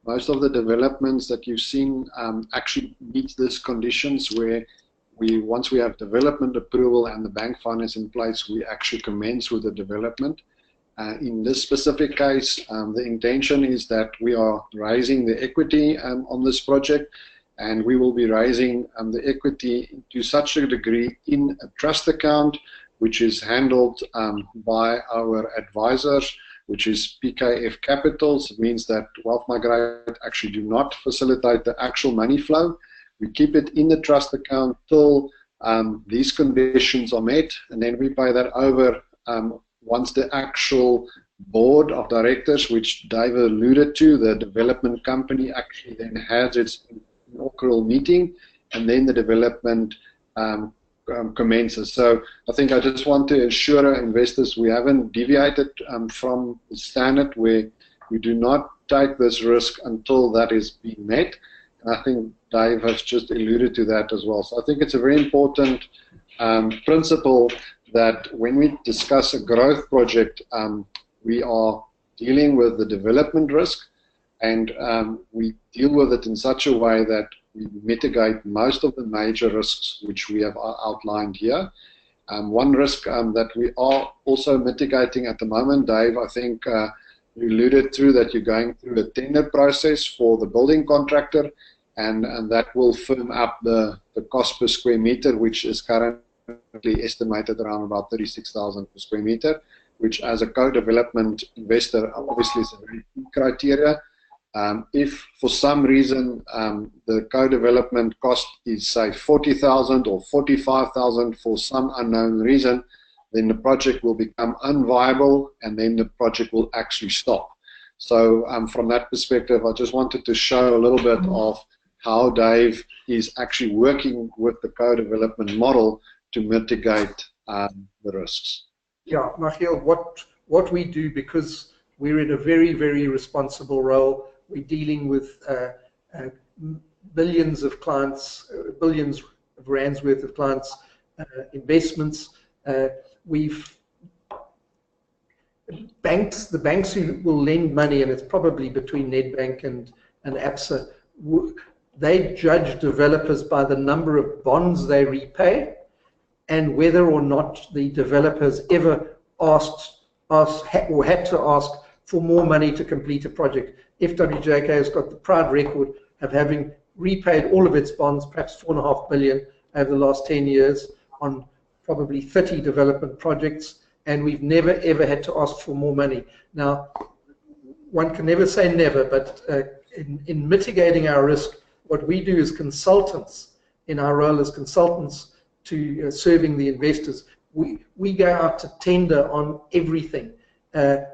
most of the developments that you've seen actually meet these conditions where once we have development approval and the bank finance in place, we actually commence with the development. In this specific case, the intention is that we are raising the equity on this project, and we will be raising the equity to such a degree in a trust account, which is handled by our advisors, which is PKF Capitals. It means that Wealth Migrate actually do not facilitate the actual money flow. We keep it in the trust account till these conditions are met, and then we pay that over once the actual board of directors, which Dave alluded to, the development company actually then has its inaugural meeting, and then the development commences. So I think I just want to assure our investors we haven't deviated from the standard where we do not take this risk until that is being met. And I think Dave has just alluded to that as well. So I think it's a very important principle that when we discuss a growth project, we are dealing with the development risk, and we deal with it in such a way that we mitigate most of the major risks which we have outlined here. One risk that we are also mitigating at the moment, Dave, I think you alluded to that you're going through a tender process for the building contractor, and that will firm up the cost per square meter, which is currently estimated around about 36,000 per square meter, which as a co-development investor obviously is a very key criteria. If for some reason the co-development cost is say 40,000 or 45,000 for some unknown reason, then the project will become unviable, and then the project will actually stop. So from that perspective, I just wanted to show a little bit of how Dave is actually working with the co-development model to mitigate the risks. Yeah, Michiel, what we do, because we're in a very, very responsible role, we're dealing with billions of clients, billions of rands worth of clients' investments. We've the banks who will lend money, and it's probably between Nedbank and ABSA, they judge developers by the number of bonds they repay and whether or not the developers ever asked or had to ask for more money to complete a project. FWJK has got the proud record of having repaid all of its bonds, perhaps $4.5 billion over the last 10 years on probably 30 development projects, and we've never ever had to ask for more money. Now, one can never say never, but in mitigating our risk, what we do as consultants, in our role as consultants to serving the investors, we go out to tender on everything,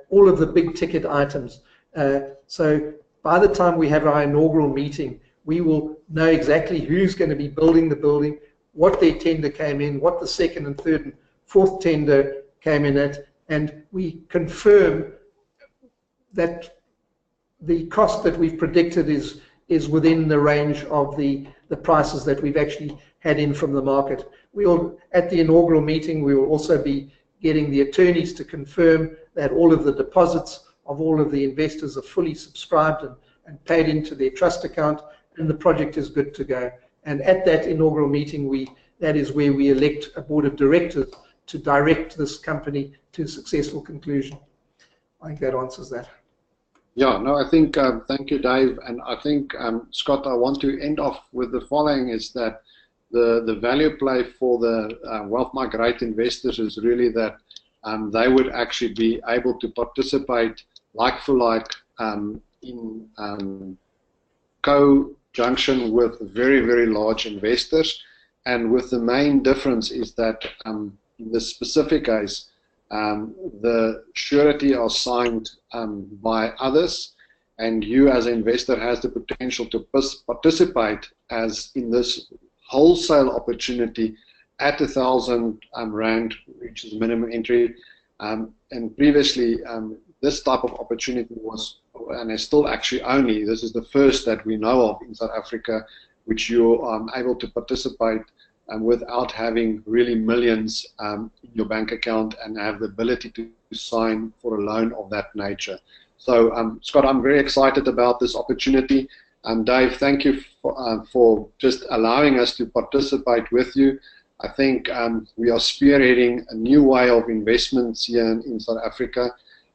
all of the big ticket items. So by the time we have our inaugural meeting, we will know exactly who's going to be building the building, what their tender came in, what the second and third and fourth tender came in at, and we confirm that the cost that we've predicted is within the range of the prices that we've actually had in from the market. At the inaugural meeting, we will also be getting the attorneys to confirm that all of the deposits of all of the investors are fully subscribed and paid into their trust account, and the project is good to go. And at that inaugural meeting, that is where we elect a board of directors to direct this company to a successful conclusion. I think that answers that. Yeah, no, I think, thank you, Dave. And I think, Scott, I want to end off with the following, is that the value play for the Wealth Migrate investors is really that they would actually be able to participate like for like in conjunction with very, very large investors. And with the main difference is that in this specific case, the surety are signed by others, and you as an investor has the potential to participate as in this wholesale opportunity at 1,000 rand, which is minimum entry. And previously, this type of opportunity was, and is still actually only, this is the first that we know of in South Africa, which you are able to participate without having really millions in your bank account and have the ability to sign for a loan of that nature. So, Scott, I'm very excited about this opportunity. Dave, thank you for just allowing us to participate with you. I think we are spearheading a new way of investments here in South Africa,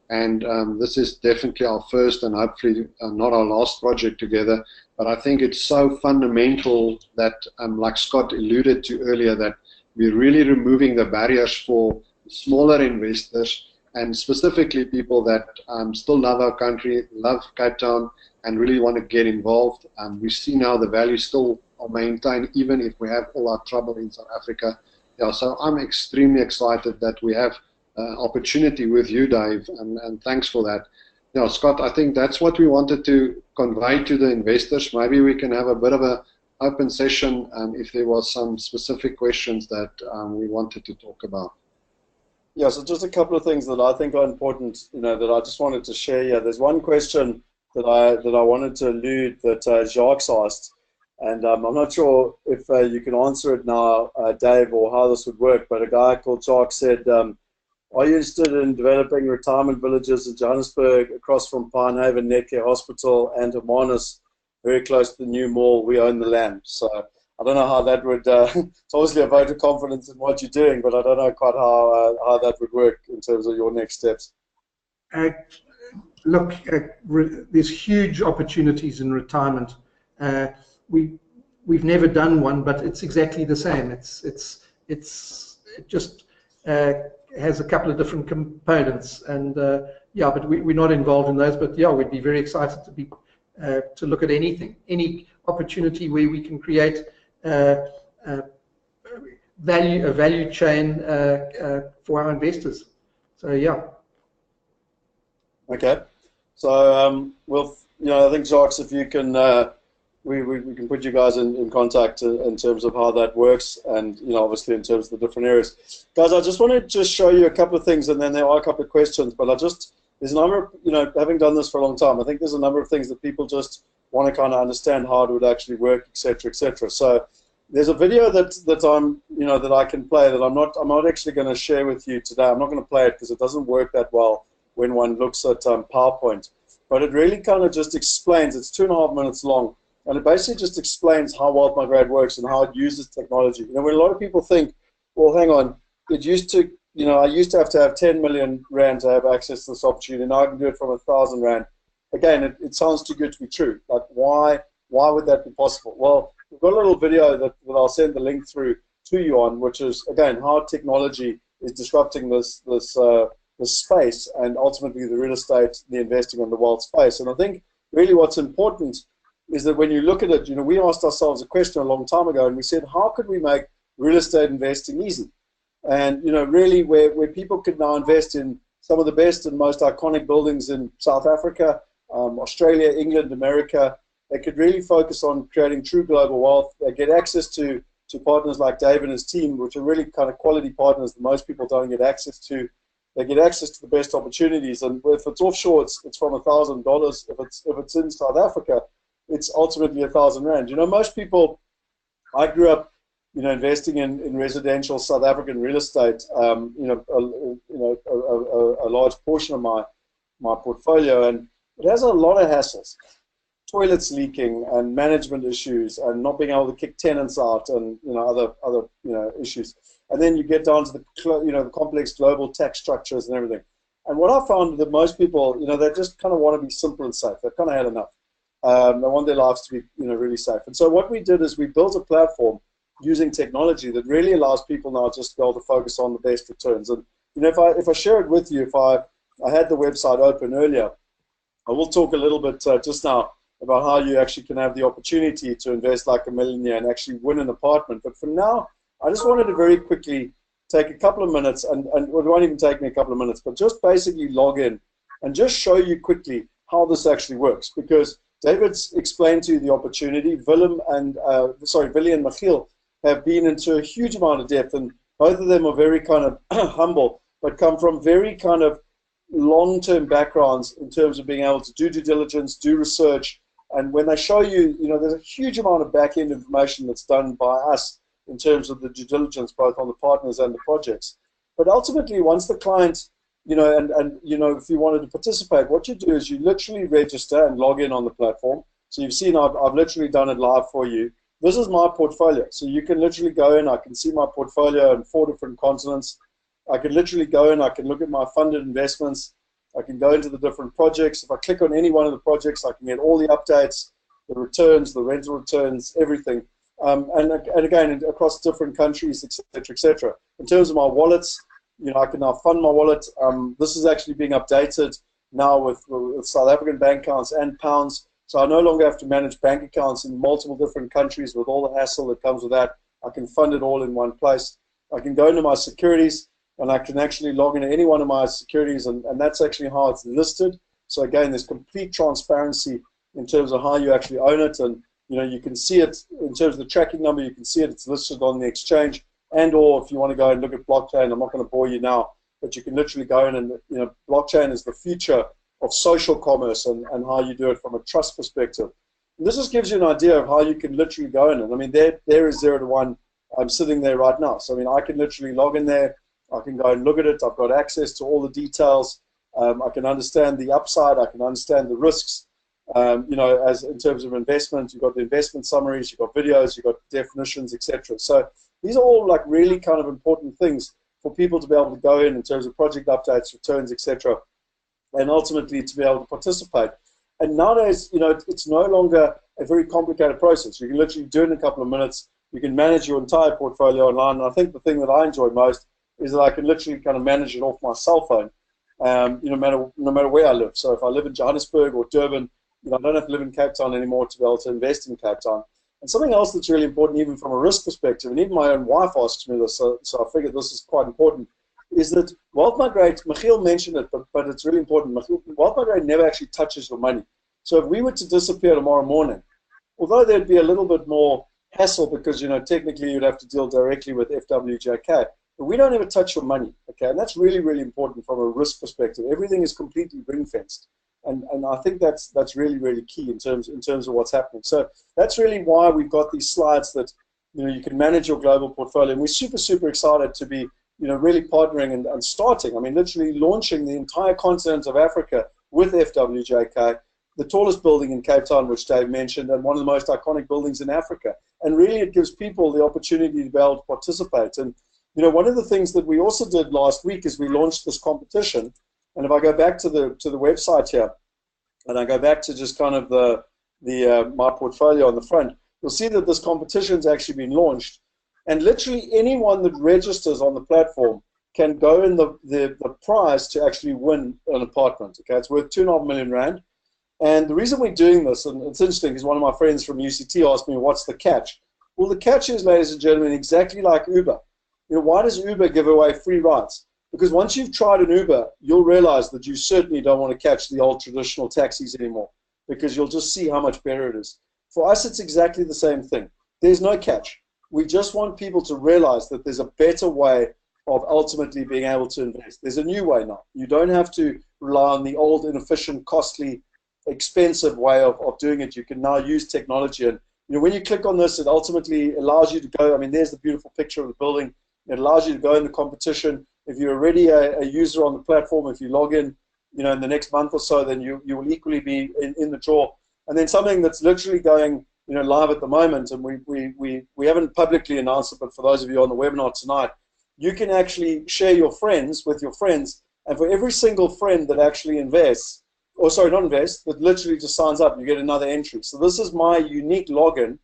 and this is definitely our first and hopefully not our last project together. But I think it's so fundamental that, like Scott alluded to earlier, that we're really removing the barriers for smaller investors and specifically people that still love our country, love Cape Town, and really want to get involved. We see now the value still are maintained even if we have all our trouble in South Africa. Yeah, so I'm extremely excited that we have opportunity with you, Dave, and thanks for that. Yeah, Scott, I think that's what we wanted to convey to the investors. Maybe we can have a bit of an open session if there was some specific questions that we wanted to talk about. Yeah, so just a couple of things that I think are important, that I just wanted to share here. There's one question that I wanted to allude that Jacques asked, and I'm not sure if you can answer it now, Dave, or how this would work, but a guy called Jacques said, are you interested in developing retirement villages in Johannesburg across from Pinehaven Netcare Hospital and Hermanus, very close to the new mall? We own the land. So I don't know how that would, it's obviously a vote of confidence in what you're doing, but I don't know quite how that would work in terms of your next steps. Look, there's huge opportunities in retirement. We've never done one, but it's exactly the same. It just has a couple of different components, and yeah, but we're not involved in those. But yeah, we'd be very excited to look at any opportunity where we can create a value chain for our investors. So yeah. Okay, so I think Jacques, if you can, we can put you guys in contact in terms of how that works, and obviously in terms of the different areas. Guys, I just want to just show you a couple of things, and then there are a couple of questions. But there's a number of, having done this for a long time, I think there's a number of things that people just want to kind of understand how it would actually work, etc., etc. So there's a video that I'm, that I can play that I'm not actually going to share with you today. I'm not going to play it because it doesn't work that well when one looks at PowerPoint. But it really kind of just explains. It's 2.5 minutes long. And it basically just explains how Wealth Migrate works and how it uses technology. When a lot of people think, well, hang on, it used to, I used to have 10 million rand to have access to this opportunity. Now I can do it from 1,000 rand. Again, it sounds too good to be true. Like, why would that be possible? Well, we've got a little video that I'll send the link through to you on, which is, again, how technology is disrupting this space and ultimately the real estate, the investing and the wealth space. And I think really what's important is that when you look at it, we asked ourselves a question a long time ago, and we said, how could we make real estate investing easy? And, really where people could now invest in some of the best and most iconic buildings in South Africa, Australia, England, America, they could really focus on creating true global wealth. They get access to partners like Dave and his team, which are really kind of quality partners that most people don't get access to. They get access to the best opportunities, and if it's offshore, it's from $1,000. If it's in South Africa, it's ultimately 1,000 rand. Most people, I grew up, investing in residential South African real estate. A large portion of my portfolio, and it has a lot of hassles. Toilets leaking and management issues and not being able to kick tenants out and other issues. And then you get down to the complex global tax structures and everything. And what I found that most people, they just kind of want to be simple and safe. They've kind of had enough. They want their lives to be really safe. And so what we did is we built a platform using technology that really allows people now just to be able to focus on the best returns. And if I share it with you, if I had the website open earlier, I will talk a little bit just now about how you actually can have the opportunity to invest like $1 million and actually win an apartment. But for now, I just wanted to very quickly take a couple of minutes, and it won't even take me a couple of minutes, but just basically log in and just show you quickly how this actually works. Because David's explained to you the opportunity. Willem and Willie and Michiel have been into a huge amount of depth, and both of them are very kind of humble, but come from very kind of long-term backgrounds in terms of being able to do due diligence, do research, and when they show you, there's a huge amount of back-end information that's done by us in terms of the due diligence, both on the partners and the projects. But ultimately, once the client, if you wanted to participate, what you do is you literally register and log in on the platform. So you've seen I've literally done it live for you. This is my portfolio. So you can literally go in, I can see my portfolio in 4 different continents. I can literally go in, I can look at my funded investments. I can go into the different projects. If I click on any one of the projects, I can get all the updates, the returns, the rental returns, everything. And again, across different countries, etc., etc. In terms of my wallets, I can now fund my wallet. This is actually being updated now with South African bank accounts and pounds. So I no longer have to manage bank accounts in multiple different countries with all the hassle that comes with that. I can fund it all in one place. I can go into my securities, and I can actually log into any one of my securities, and that's actually how it's listed. So again, there's complete transparency in terms of how you actually own it, and you can see it in terms of the tracking number. You can see it; it's listed on the exchange, and/or if you want to go and look at blockchain, I'm not going to bore you now, but you can literally go in and blockchain is the future of social commerce and how you do it from a trust perspective. And this just gives you an idea of how you can literally go in. And I mean, there is Zero2One. I'm sitting there right now, so I mean, I can literally log in there. I can go and look at it. I've got access to all the details. I can understand the upside. I can understand the risks. As in terms of investment, you've got the investment summaries, you've got videos, you've got definitions, etc. So these are all like really kind of important things for people to be able to go in terms of project updates, returns, etc., and ultimately to be able to participate. And nowadays, it's no longer a very complicated process. You can literally do it in a couple of minutes. You can manage your entire portfolio online. And I think the thing that I enjoy most is that I can literally kind of manage it off my cell phone, no matter where I live. So if I live in Johannesburg or Durban, I don't have to live in Cape Town anymore to be able to invest in Cape Town. And something else that's really important, even from a risk perspective, and even my own wife asks me this, so I figured this is quite important, is that Wealth Migrate, Michiel mentioned it, but it's really important. Wealth Migrate never actually touches your money. So if we were to disappear tomorrow morning, although there'd be a little bit more hassle because, technically you'd have to deal directly with FWJK, but we don't ever touch your money, okay? And that's really, really important from a risk perspective. Everything is completely ring-fenced. And I think that's really, really key in terms of what's happening. So that's really why we've got these slides that, you can manage your global portfolio. And we're super, super excited to be, really partnering and starting, I mean, literally launching the entire continent of Africa with FWJK, the tallest building in Cape Town, which Dave mentioned, and one of the most iconic buildings in Africa. And really it gives people the opportunity to be able to participate. And one of the things that we also did last week is we launched this competition. And if I go back to the website here, and I go back to just kind of my portfolio on the front, you'll see that this competition's actually been launched. And literally anyone that registers on the platform can go in the prize to actually win an apartment. Okay, it's worth 2.5 million rand. And the reason we're doing this, and it's interesting, because one of my friends from UCT asked me, what's the catch? Well, the catch is, ladies and gentlemen, exactly like Uber. Why does Uber give away free rides? Because once you've tried an Uber, you'll realize that you certainly don't want to catch the old traditional taxis anymore, because you'll just see how much better it is. For us, it's exactly the same thing. There's no catch. We just want people to realize that there's a better way of ultimately being able to invest. There's a new way now. You don't have to rely on the old, inefficient, costly, expensive way of doing it. You can now use technology. And when you click on this, it ultimately allows you to go. I mean, there's the beautiful picture of the building. It allows you to go in the competition. If you're already a user on the platform, if you log in, in the next month or so, then you will equally be in the draw. And then something that's literally going, live at the moment, and we haven't publicly announced it, but for those of you on the webinar tonight, you can actually share your friends with your friends, and for every single friend that actually invests, or sorry, not invests, that literally just signs up, you get another entry. So this is my unique login,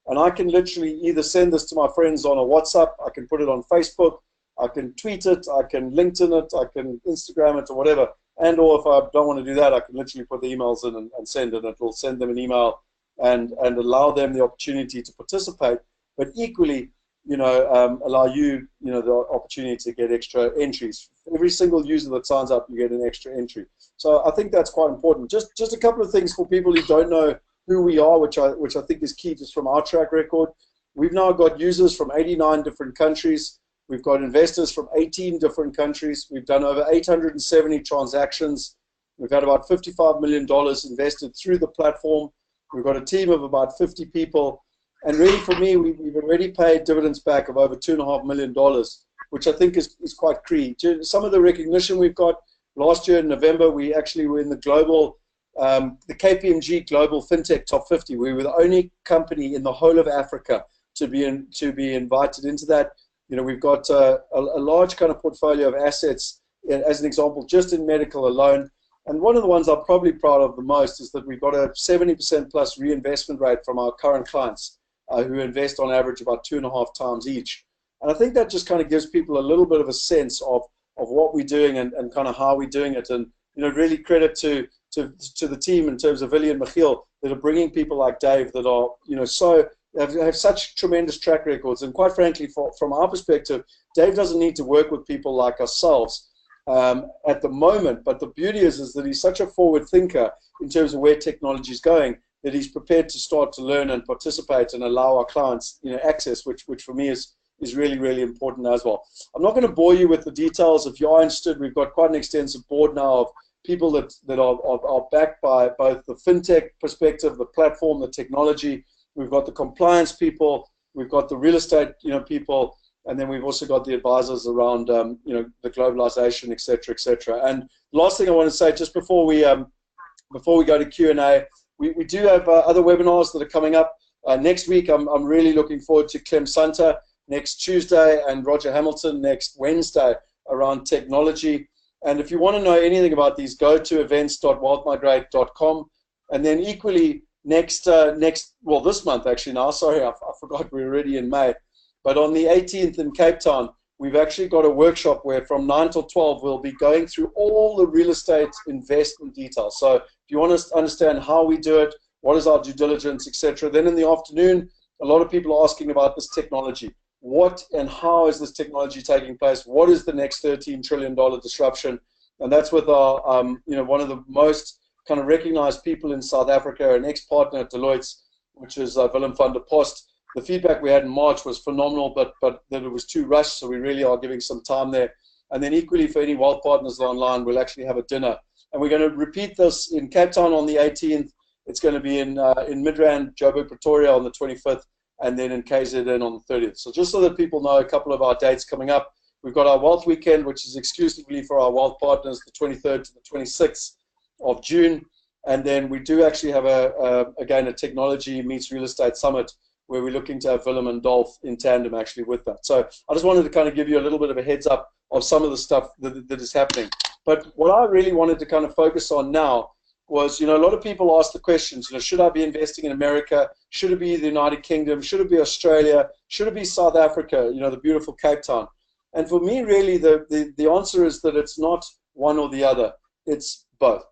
and I can literally either send this to my friends on a WhatsApp, I can put it on Facebook, I can tweet it, I can LinkedIn it, I can Instagram it, or whatever. And or if I don't want to do that, I can literally put the emails in and send, and it will send them an email and allow them the opportunity to participate, but equally, allow you, the opportunity to get extra entries. Every single user that signs up, you get an extra entry. So I think that's quite important. Just a couple of things for people who don't know who we are, which I think is key just from our track record. We've now got users from 89 different countries. We've got investors from 18 different countries. We've done over 870 transactions. We've had about $55 million invested through the platform. We've got a team of about 50 people. And really, for me, we've already paid dividends back of over $2.5 million, which I think is quite key. Some of the recognition we've got, last year in November, we actually were in the global, the KPMG Global Fintech Top 50. We were the only company in the whole of Africa to be invited into that. We've got a large kind of portfolio of assets, as an example, just in medical alone. And one of the ones I'm probably proud of the most is that we've got a 70% plus reinvestment rate from our current clients, who invest on average about 2.5 times each. And I think that just kind of gives people a little bit of a sense of what we're doing and kind of how we're doing it. And really credit to the team in terms of Willie and Michiel that are bringing people like Dave that are have such tremendous track records. And quite frankly, from our perspective, Dave doesn't need to work with people like ourselves at the moment. But the beauty is that he's such a forward thinker in terms of where technology is going, that he's prepared to start to learn and participate and allow our clients access, which for me is really, really important as well. I'm not going to bore you with the details. If you are interested, we've got quite an extensive board now of people that are backed by both the fintech perspective, the platform, the technology. We've got the compliance people, we've got the real estate people, and then we've also got the advisors around the globalization, et cetera, et cetera. And last thing I want to say, just before we go to Q&A, we do have other webinars that are coming up next week. I'm really looking forward to Clem Santa next Tuesday and Roger Hamilton next Wednesday around technology. And if you want to know anything about these, go to events.wealthmigrate.com. And then equally, this month actually now, sorry, I forgot we're already in May, but on the 18th in Cape Town, we've actually got a workshop where from 9 till 12, we'll be going through all the real estate investment details. So if you want to understand how we do it, what is our due diligence, etc. Then in the afternoon, a lot of people are asking about this technology. What and how is this technology taking place? What is the next $13 trillion disruption? And that's with our, one of the most kind of recognized people in South Africa, an ex-partner at Deloitte's, which is Willem van der Post. The feedback we had in March was phenomenal, but that it was too rushed, so we really are giving some time there. And then equally for any wealth partners online, we'll actually have a dinner. And we're going to repeat this in Cape Town on the 18th. It's going to be in Midrand, Joburg, Pretoria on the 25th, and then in KZN on the 30th. So just so that people know a couple of our dates coming up, we've got our Wealth Weekend, which is exclusively for our wealth partners, the 23rd to the 26th of June. And then we do actually have, again, a technology meets real estate summit where we're looking to have Willem and Dolph in tandem actually with that. So I just wanted to kind of give you a little bit of a heads up of some of the stuff that is happening. But what I really wanted to kind of focus on now was, a lot of people ask the questions, should I be investing in America? Should it be the United Kingdom? Should it be Australia? Should it be South Africa, the beautiful Cape Town? And for me, really, the answer is that it's not one or the other. It's both.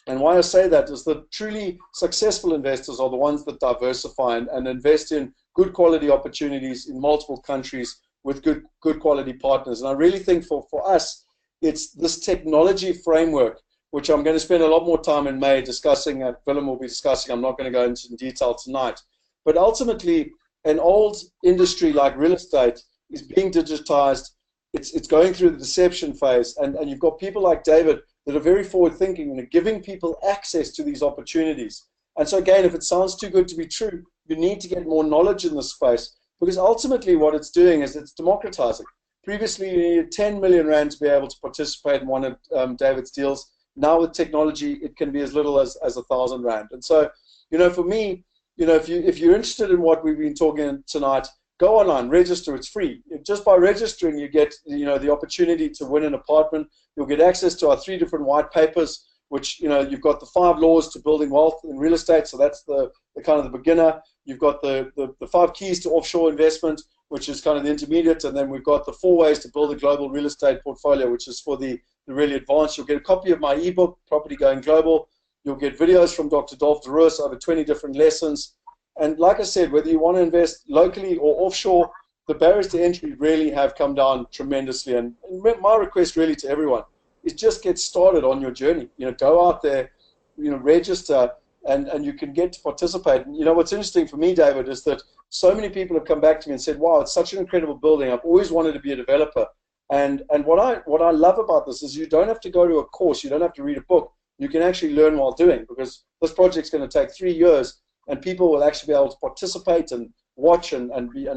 And why I say that is that truly successful investors are the ones that diversify and invest in good quality opportunities in multiple countries with good quality partners. And I really think for us, it's this technology framework, which I'm going to spend a lot more time in May discussing, Willem will be discussing. I'm not going to go into detail tonight. But ultimately, an old industry like real estate is being digitized. It's going through the deception phase. And you've got people like David that are very forward-thinking and giving people access to these opportunities. And so again, if it sounds too good to be true, you need to get more knowledge in this space, because ultimately what it's doing is it's democratizing. Previously, you needed 10 million rand to be able to participate in one of David's deals. Now with technology, it can be as little as 1,000 rand. And so, for me, if you're interested in what we've been talking tonight, go online, register, it's free. Just by registering, you get the opportunity to win an apartment. You'll get access to our 3 different white papers, which you've got the 5 laws to building wealth in real estate, so that's the kind of the beginner. You've got the 5 keys to offshore investment, which is kind of the intermediate, and then we've got the 4 ways to build a global real estate portfolio, which is for the really advanced. You'll get a copy of my ebook, Property Going Global. You'll get videos from Dr. Dolph DeRoos, over 20 different lessons. And like I said, whether you want to invest locally or offshore, the barriers to entry really have come down tremendously. And my request really to everyone is just get started on your journey. Go out there, register, and you can get to participate. And what's interesting for me, David, is that so many people have come back to me and said, wow, it's such an incredible building. I've always wanted to be a developer. And what I love about this is you don't have to go to a course. You don't have to read a book. You can actually learn while doing, because this project's going to take 3 years, and people will actually be able to participate and watch and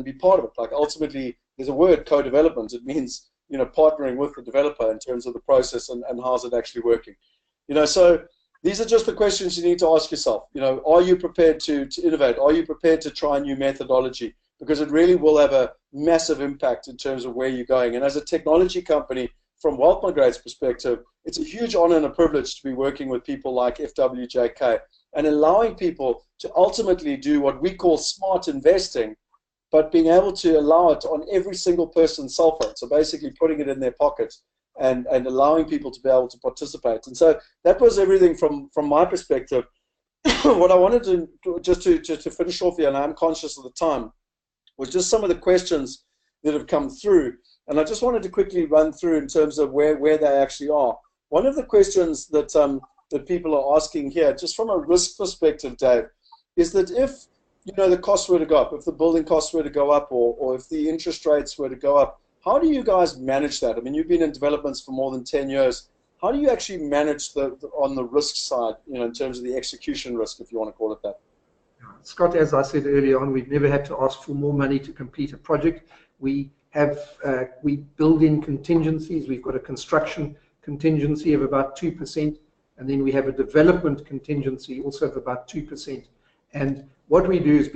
be part of it. Like, ultimately, there's a word, co-development. It means partnering with the developer in terms of the process and how's it actually working. So these are just the questions you need to ask yourself. Are you prepared to innovate? Are you prepared to try a new methodology? Because it really will have a massive impact in terms of where you're going. And as a technology company, from Wealth Migrate's perspective, it's a huge honor and a privilege to be working with people like FWJK and allowing people to ultimately do what we call smart investing, but being able to allow it on every single person's cell phone. So basically putting it in their pocket and allowing people to be able to participate. And so that was everything from my perspective. What I wanted to just to finish off here, and I'm conscious of the time, was just some of the questions that have come through. And I just wanted to quickly run through in terms of where they actually are. One of the questions that that people are asking here, just from a risk perspective, Dave, is that if the costs were to go up, if the building costs were to go up, or if the interest rates were to go up, how do you guys manage that? I mean, you've been in developments for more than 10 years. How do you actually manage on the risk side, in terms of the execution risk, if you want to call it that? Scott, as I said earlier on, we've never had to ask for more money to complete a project. We build in contingencies. We've got a construction contingency of about 2%, and then we have a development contingency also of about 2%. And what we do is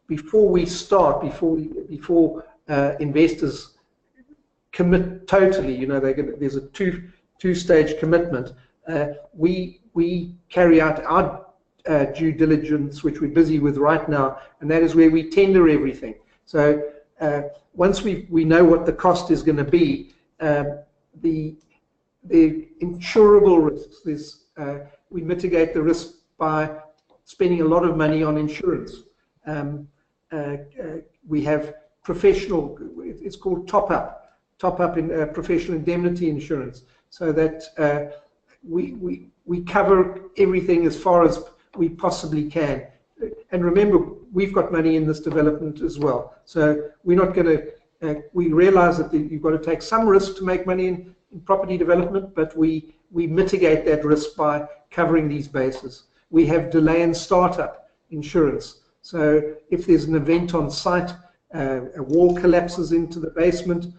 before we start, before investors commit totally, there's a two-stage commitment. We carry out our due diligence, which we're busy with right now, and that is where we tender everything. So once we know what the cost is going to be, the insurable risks, we mitigate the risk by spending a lot of money on insurance. We have professional, it's called top-up in professional indemnity insurance, so that we cover everything as far as we possibly can. And remember, we've got money in this development as well. So we're not going to, we realize that you've got to take some risk to make money in property development, but we mitigate that risk by covering these bases. We have delay and startup insurance. So if there's an event on site, a wall collapses into the basement,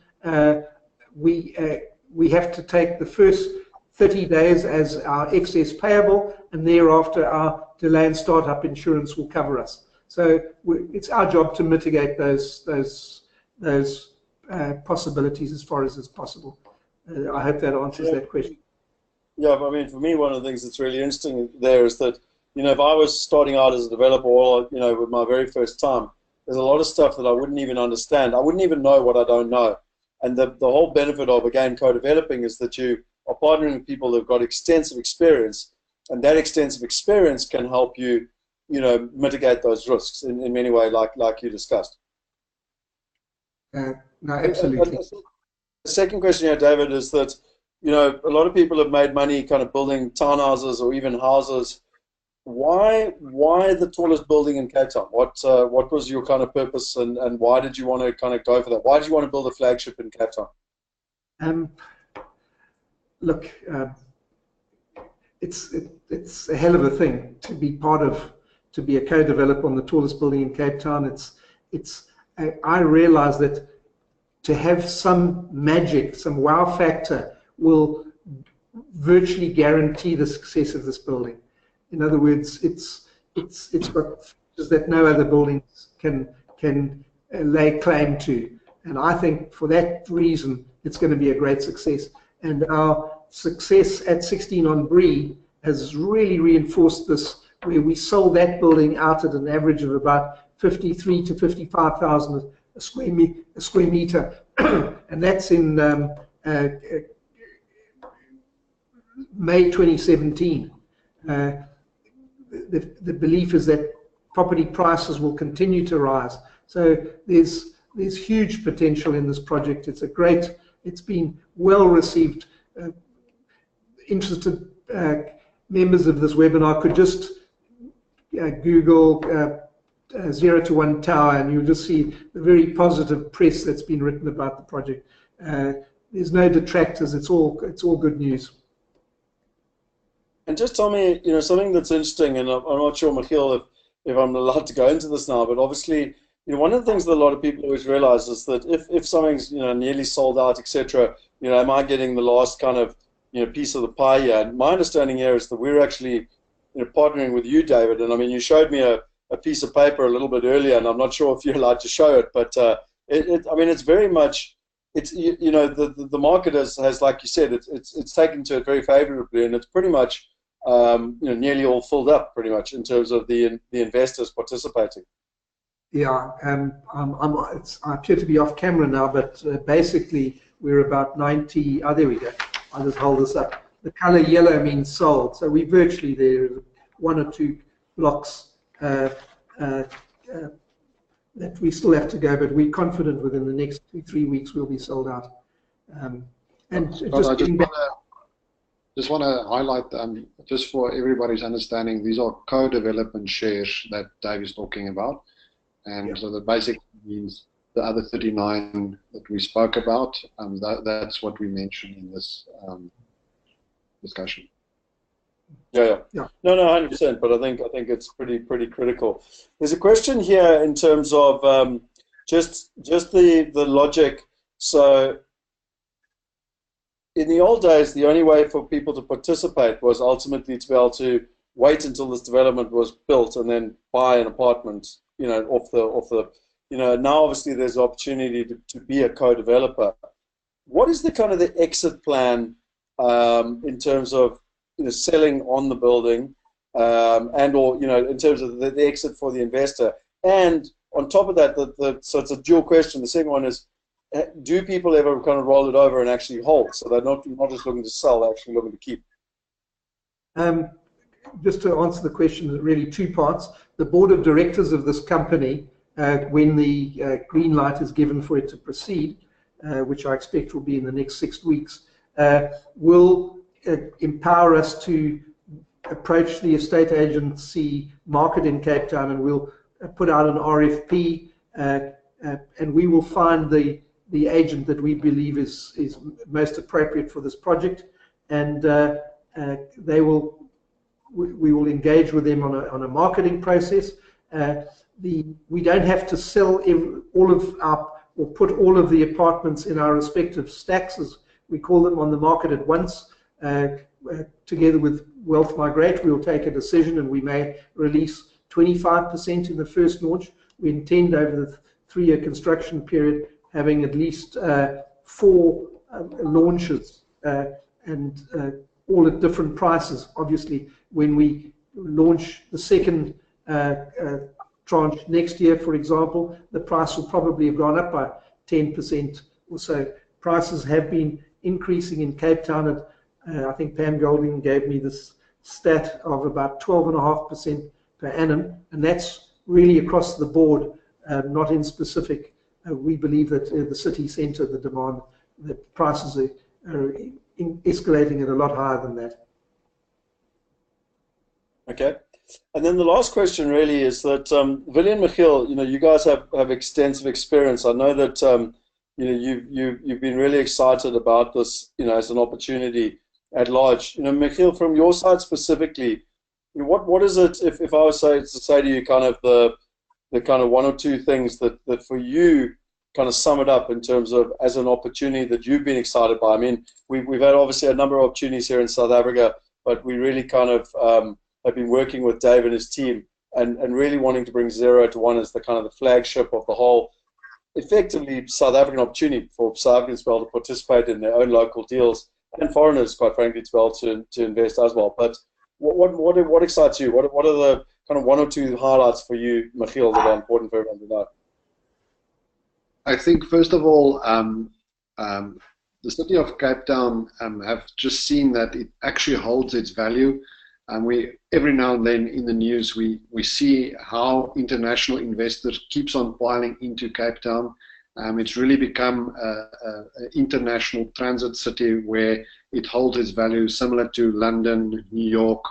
we have to take the first 30 days as our excess payable, and thereafter our delay and startup insurance will cover us. So it's our job to mitigate those possibilities as far as is possible. I hope that answers that question. Yeah, I mean, for me, one of the things that's really interesting there is that, if I was starting out as a developer, or, with my very first time, there's a lot of stuff that I wouldn't even understand. I wouldn't even know what I don't know. And the whole benefit of, again, co-developing is that you are partnering with people that have got extensive experience, and that extensive experience can help you, mitigate those risks in many ways, like you discussed. No, absolutely. The second question here, David, is that, a lot of people have made money kind of building townhouses or even houses. Why the tallest building in Cape Town? What was your kind of purpose, and why did you want to kind of go for that? Why did you want to build a flagship in Cape Town? Look, it's a hell of a thing to be to be a co-developer on the tallest building in Cape Town. I realize that to have some magic, some wow factor, will virtually guarantee the success of this building. In other words, it's got features that no other buildings can lay claim to, and I think for that reason it's going to be a great success. And our success at 16 on Bree has really reinforced this, where we sold that building out at an average of about 53 to 55,000 a square meter, and that's in May 2017. The belief is that property prices will continue to rise. So there's huge potential in this project. It's been well received. Interested members of this webinar could just Google Zero2One Tower, and you'll just see the very positive press that's been written about the project. There's no detractors. It's all good news. And just tell me, something that's interesting, and I'm not sure, Michiel, if I'm allowed to go into this now, but obviously, one of the things that a lot of people always realize is that if something's, nearly sold out, etc., am I getting the last kind of, piece of the pie here? And my understanding here is that we're actually, partnering with you, David. And I mean, you showed me a piece of paper a little bit earlier, and I'm not sure if you're allowed to show it, but I mean, it's very much, the market has, like you said, it's taken to it very favorably, and it's pretty much, nearly all filled up, pretty much, in terms of the investors participating. Yeah, I appear to be off camera now, but basically we're about 90. Oh, there we go. I'll just hold this up. The color yellow means sold, so we virtually there one or two blocks that we still have to go, but we're confident within the next 2-3 weeks we'll be sold out. And just want to highlight, just for everybody's understanding, these are co-development shares that Dave is talking about. And so that basically means the other 39 that we spoke about, that's what we mentioned in this discussion. Yeah. No, 100%. But I think it's pretty critical. There's a question here in terms of just the logic. So in the old days, the only way for people to participate was ultimately to be able to wait until this development was built and then buy an apartment, off the now obviously there's an opportunity to be a co-developer. What is the kind of the exit plan in terms of selling on the building and or in terms of the exit for the investor? And on top of that, so it's a dual question. The second one is, do people ever kind of roll it over and actually hold? So they're not just looking to sell, they're actually looking to keep. Just to answer the question, really two parts. The board of directors of this company, when the green light is given for it to proceed, which I expect will be in the next 6 weeks, will empower us to approach the estate agency market in Cape Town, and we'll put out an RFP, and we will find the agent that we believe is most appropriate for this project, and we will engage with them on a marketing process. We don't have to sell or put all of the apartments in our respective stacks, as we call them, on the market at once. Together with Wealth Migrate, we'll take a decision, and we may release 25% in the first launch. We intend over the 3-year construction period having at least 4 launches, and all at different prices. Obviously, when we launch the second tranche next year, for example, the price will probably have gone up by 10% or so. Prices have been increasing in Cape Town at, I think Pam Golding gave me this stat of about 12.5% per annum, and that's really across the board, not in specific. We believe that the city centre, the demand, the prices are escalating at a lot higher than that. Okay. And then the last question really is that, Willie and Michiel, you guys have extensive experience. I know that you've been really excited about this, as an opportunity at large. Michiel, from your side specifically, what is it, if I was to say to you kind of the kind of 1 or 2 things that for you kind of sum it up in terms of as an opportunity that you've been excited by? I mean, we've had obviously a number of opportunities here in South Africa, but we really kind of have been working with Dave and his team and really wanting to bring Zero2One as the kind of the flagship of the whole, effectively, South African opportunity for South Africans to be able to participate in their own local deals, and foreigners, quite frankly, to be able to invest as well. But what excites you? What are the kind of 1 or 2 highlights for you, Michiel, that are important for everyone to know? I think, first of all, the city of Cape Town have just seen that it actually holds its value. And every now and then in the news we see how international investors keeps on piling into Cape Town. It's really become an international transit city where it holds its value, similar to London, New York,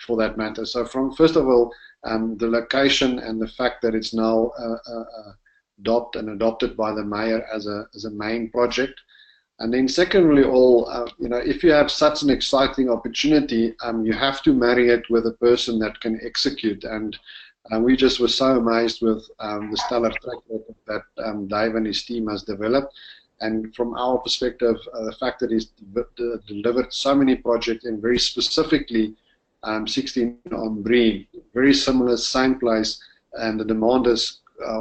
for that matter. So first of all, the location and the fact that it's now adopted by the mayor as a main project. And then secondly, if you have such an exciting opportunity, you have to marry it with a person that can execute. And we just were so amazed with the stellar track record that Dave and his team has developed. And from our perspective, the fact that he's delivered so many projects, and very specifically 16 on Bree, very similar, same place, and the demand has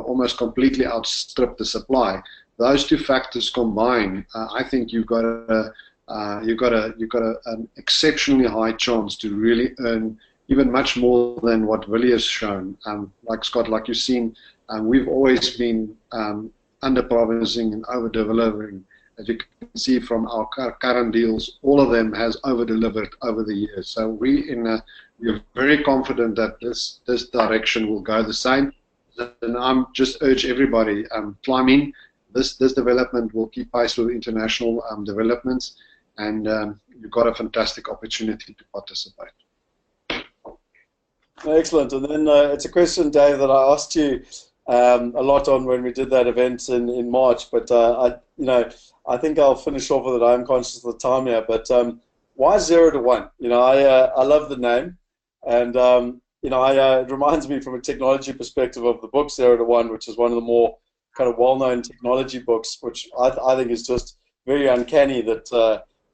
almost completely outstripped the supply. Those two factors combined, I think you've got an exceptionally high chance to really earn even much more than what Willie has shown. Like Scott, like you've seen, we've always been under-promising and over-delivering. As you can see from our current deals, all of them has over-delivered over the years. So we're very confident that this direction will go the same. And I'm just urge everybody, climb in. This development will keep pace with international developments, and you've got a fantastic opportunity to participate. Excellent. And then it's a question, Dave, that I asked you a lot on when we did that event in March. But I think I'll finish off with it. I'm conscious of the time here. But why 0-to-1? I love the name, and it reminds me from a technology perspective of the book 0-to-1, which is one of the more kind of well-known technology books, which I think is just very uncanny that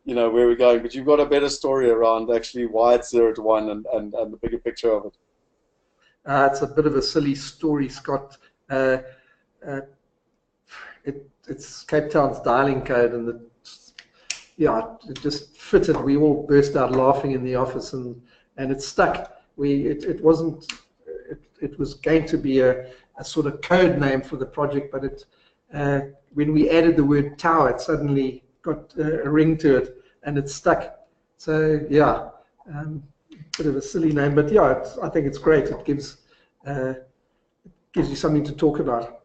where we're going. But you've got a better story around actually why it's 0-to-1 and the bigger picture of it. It's a bit of a silly story, Scott. It's Cape Town's dialing code, and it just fitted. We all burst out laughing in the office, and it stuck. It was going to be a sort of code name for the project, but when we added the word tower, it suddenly got a ring to it, and it stuck. So bit of a silly name, but I think it's great. It gives you something to talk about.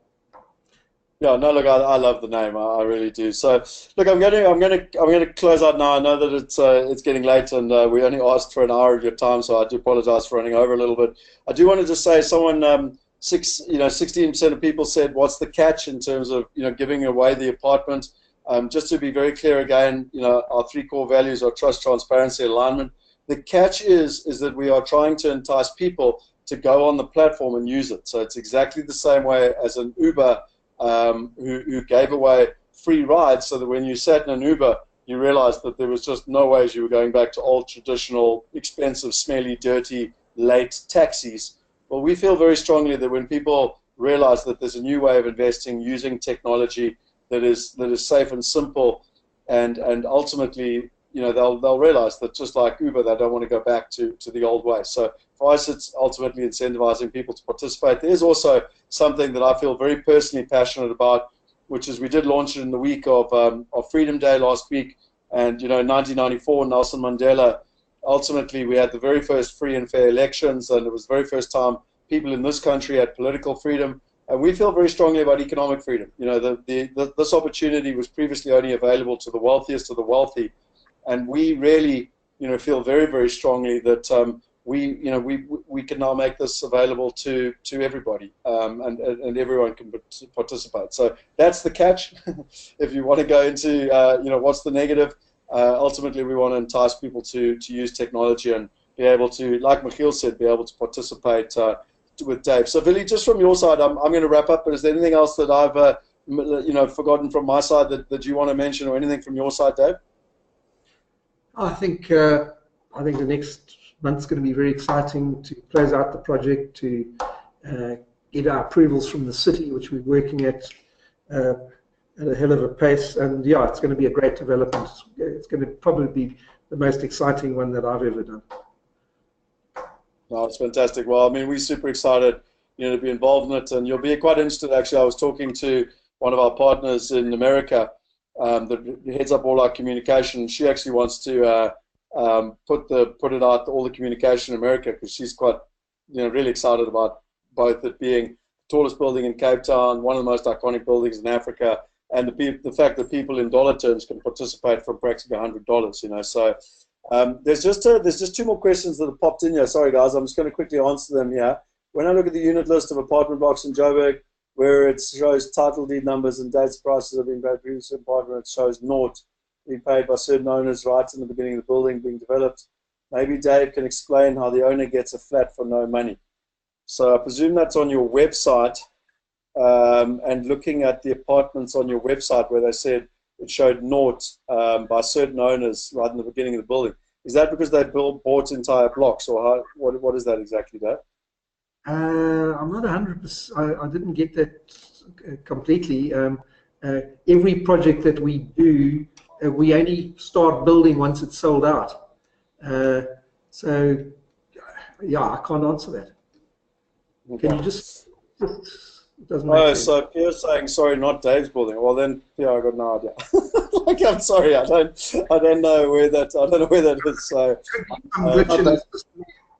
Yeah, no, look, I love the name. I really do. So, look, I'm going to close out now. I know that it's getting late, and we only asked for an hour of your time, so I do apologize for running over a little bit. I do want to just say, 16% of people said, "What's the catch in terms of giving away the apartment?" Just to be very clear again, our 3 core values are trust, transparency, alignment. The catch is that we are trying to entice people to go on the platform and use it. So it's exactly the same way as an Uber. Who gave away free rides, so that when you sat in an Uber, you realized that there was just no ways you were going back to old, traditional, expensive, smelly, dirty, late taxis. Well, we feel very strongly that when people realize that there's a new way of investing using technology that is safe and simple, and ultimately, they'll realize that just like Uber, they don't want to go back to the old way. So for us, it's ultimately incentivizing people to participate. There's also something that I feel very personally passionate about, which is we did launch it in the week of Freedom Day last week. And, 1994, Nelson Mandela, ultimately we had the very first free and fair elections, and it was the very first time people in this country had political freedom. And we feel very strongly about economic freedom. This opportunity was previously only available to the wealthiest of the wealthy. And we really, feel very, very strongly that we can now make this available to everybody, and everyone can participate. So that's the catch. If you want to go into what's the negative, ultimately we want to entice people to use technology and be able to, like Michiel said, be able to participate with Dave. So Willie, just from your side, I'm going to wrap up. But is there anything else that I've forgotten from my side that you want to mention, or anything from your side, Dave? I think the next month's going to be very exciting to close out the project, to get our approvals from the city, which we're working at a hell of a pace. And it's going to be a great development. It's going to probably be the most exciting one that I've ever done. No, it's fantastic. Well, I mean, we're super excited, to be involved in it, and you'll be quite interested. Actually, I was talking to one of our partners in America, that heads up all our communication. She actually wants to put it out all the communication in America, because she's quite, really excited about both it being the tallest building in Cape Town, one of the most iconic buildings in Africa, and the fact that people in dollar terms can participate from practically $100. So there's just two more questions that have popped in here. Sorry guys, I'm just going to quickly answer them here. When I look at the unit list of apartment blocks in Joburg, where it shows title deed numbers and dates prices have been paid previously, apartment, it shows naught being paid by certain owners right in the beginning of the building being developed. Maybe Dave can explain how the owner gets a flat for no money. So I presume that's on your website, and looking at the apartments on your website where they said it showed naught by certain owners right in the beginning of the building. Is that because they bought entire blocks, or what is that exactly, Dave? I'm not 100%. I didn't get that completely. Every project that we do, we only start building once it's sold out. So, yeah, I can't answer that. Okay. Can you just? It doesn't make sense. So Pierre's saying, sorry, not Dave's building. Well, then, Pierre, I got no idea. Like, I'm sorry, I don't know where that is. So,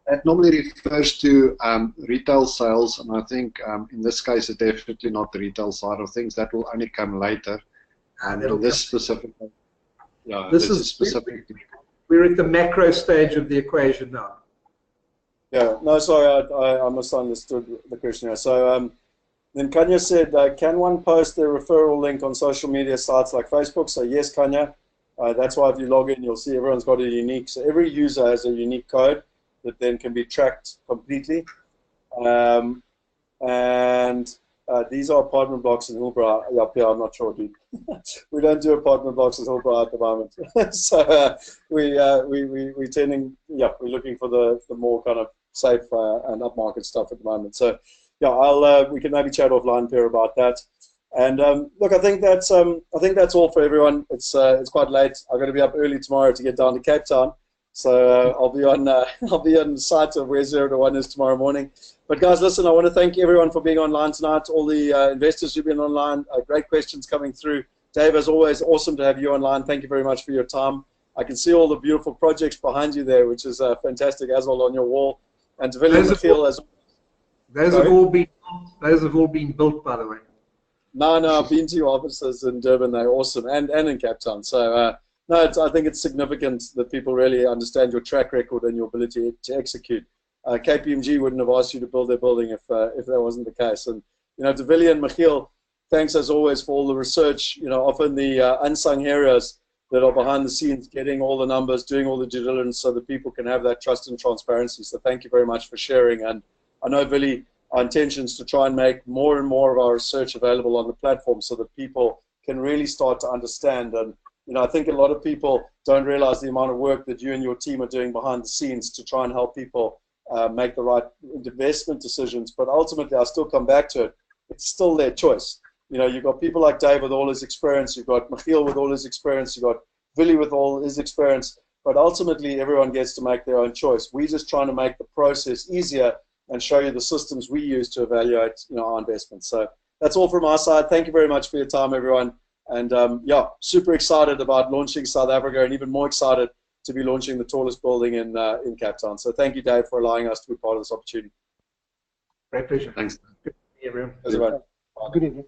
that normally refers to retail sales, and I think in this case, it's definitely not the retail side of things. That will only come later. And in this specific, this is specific. We're at the macro stage of the equation now. Yeah, no, sorry, I misunderstood the question here. So then Kanya said, can one post their referral link on social media sites like Facebook? So yes, Kanya. That's why if you log in, you'll see everyone's got a unique. So every user has a unique code that then can be tracked completely. These are apartment blocks in Hillbrow. Yeah, I'm not sure, dude. We don't do apartment blocks in Hillbrow at the moment. So we're tending, we're looking for the more kind of safe and upmarket stuff at the moment. So yeah, we can maybe chat offline, Pierre, about that. And look, I think that's all for everyone. It's quite late. I'm going to be up early tomorrow to get down to Cape Town. So I'll be on site of where 0-1 is tomorrow morning. But guys, listen, I want to thank everyone for being online tonight. All the investors who've been online, great questions coming through. Dave, as always, awesome to have you online. Thank you very much for your time. I can see all the beautiful projects behind you there, which is fantastic as well on your wall. And to William Michiel as those have all been built, by the way. No, I've been to your offices in Durban. They're awesome, and in Cape Town. So no, I think it's significant that people really understand your track record and your ability to execute. KPMG wouldn't have asked you to build their building if that wasn't the case. And to Willie and Michiel, thanks as always for all the research. Often the unsung heroes that are behind the scenes, getting all the numbers, doing all the due diligence, so that people can have that trust and transparency. So thank you very much for sharing. And I know, Willie, our intention is to try and make more and more of our research available on the platform so that people can really start to understand. And I think a lot of people don't realize the amount of work that you and your team are doing behind the scenes to try and help people make the right investment decisions. But ultimately, I still come back to it. It's still their choice. You've got people like Dave with all his experience. You've got Michiel with all his experience. You've got Willie with all his experience. But ultimately, everyone gets to make their own choice. We're just trying to make the process easier and show you the systems we use to evaluate our investments. So that's all from our side. Thank you very much for your time, everyone. And super excited about launching South Africa, and even more excited to be launching the tallest building in Cape Town. So thank you, Dave, for allowing us to be part of this opportunity. Great pleasure. Thanks. Good to see everyone. Everyone. Good evening.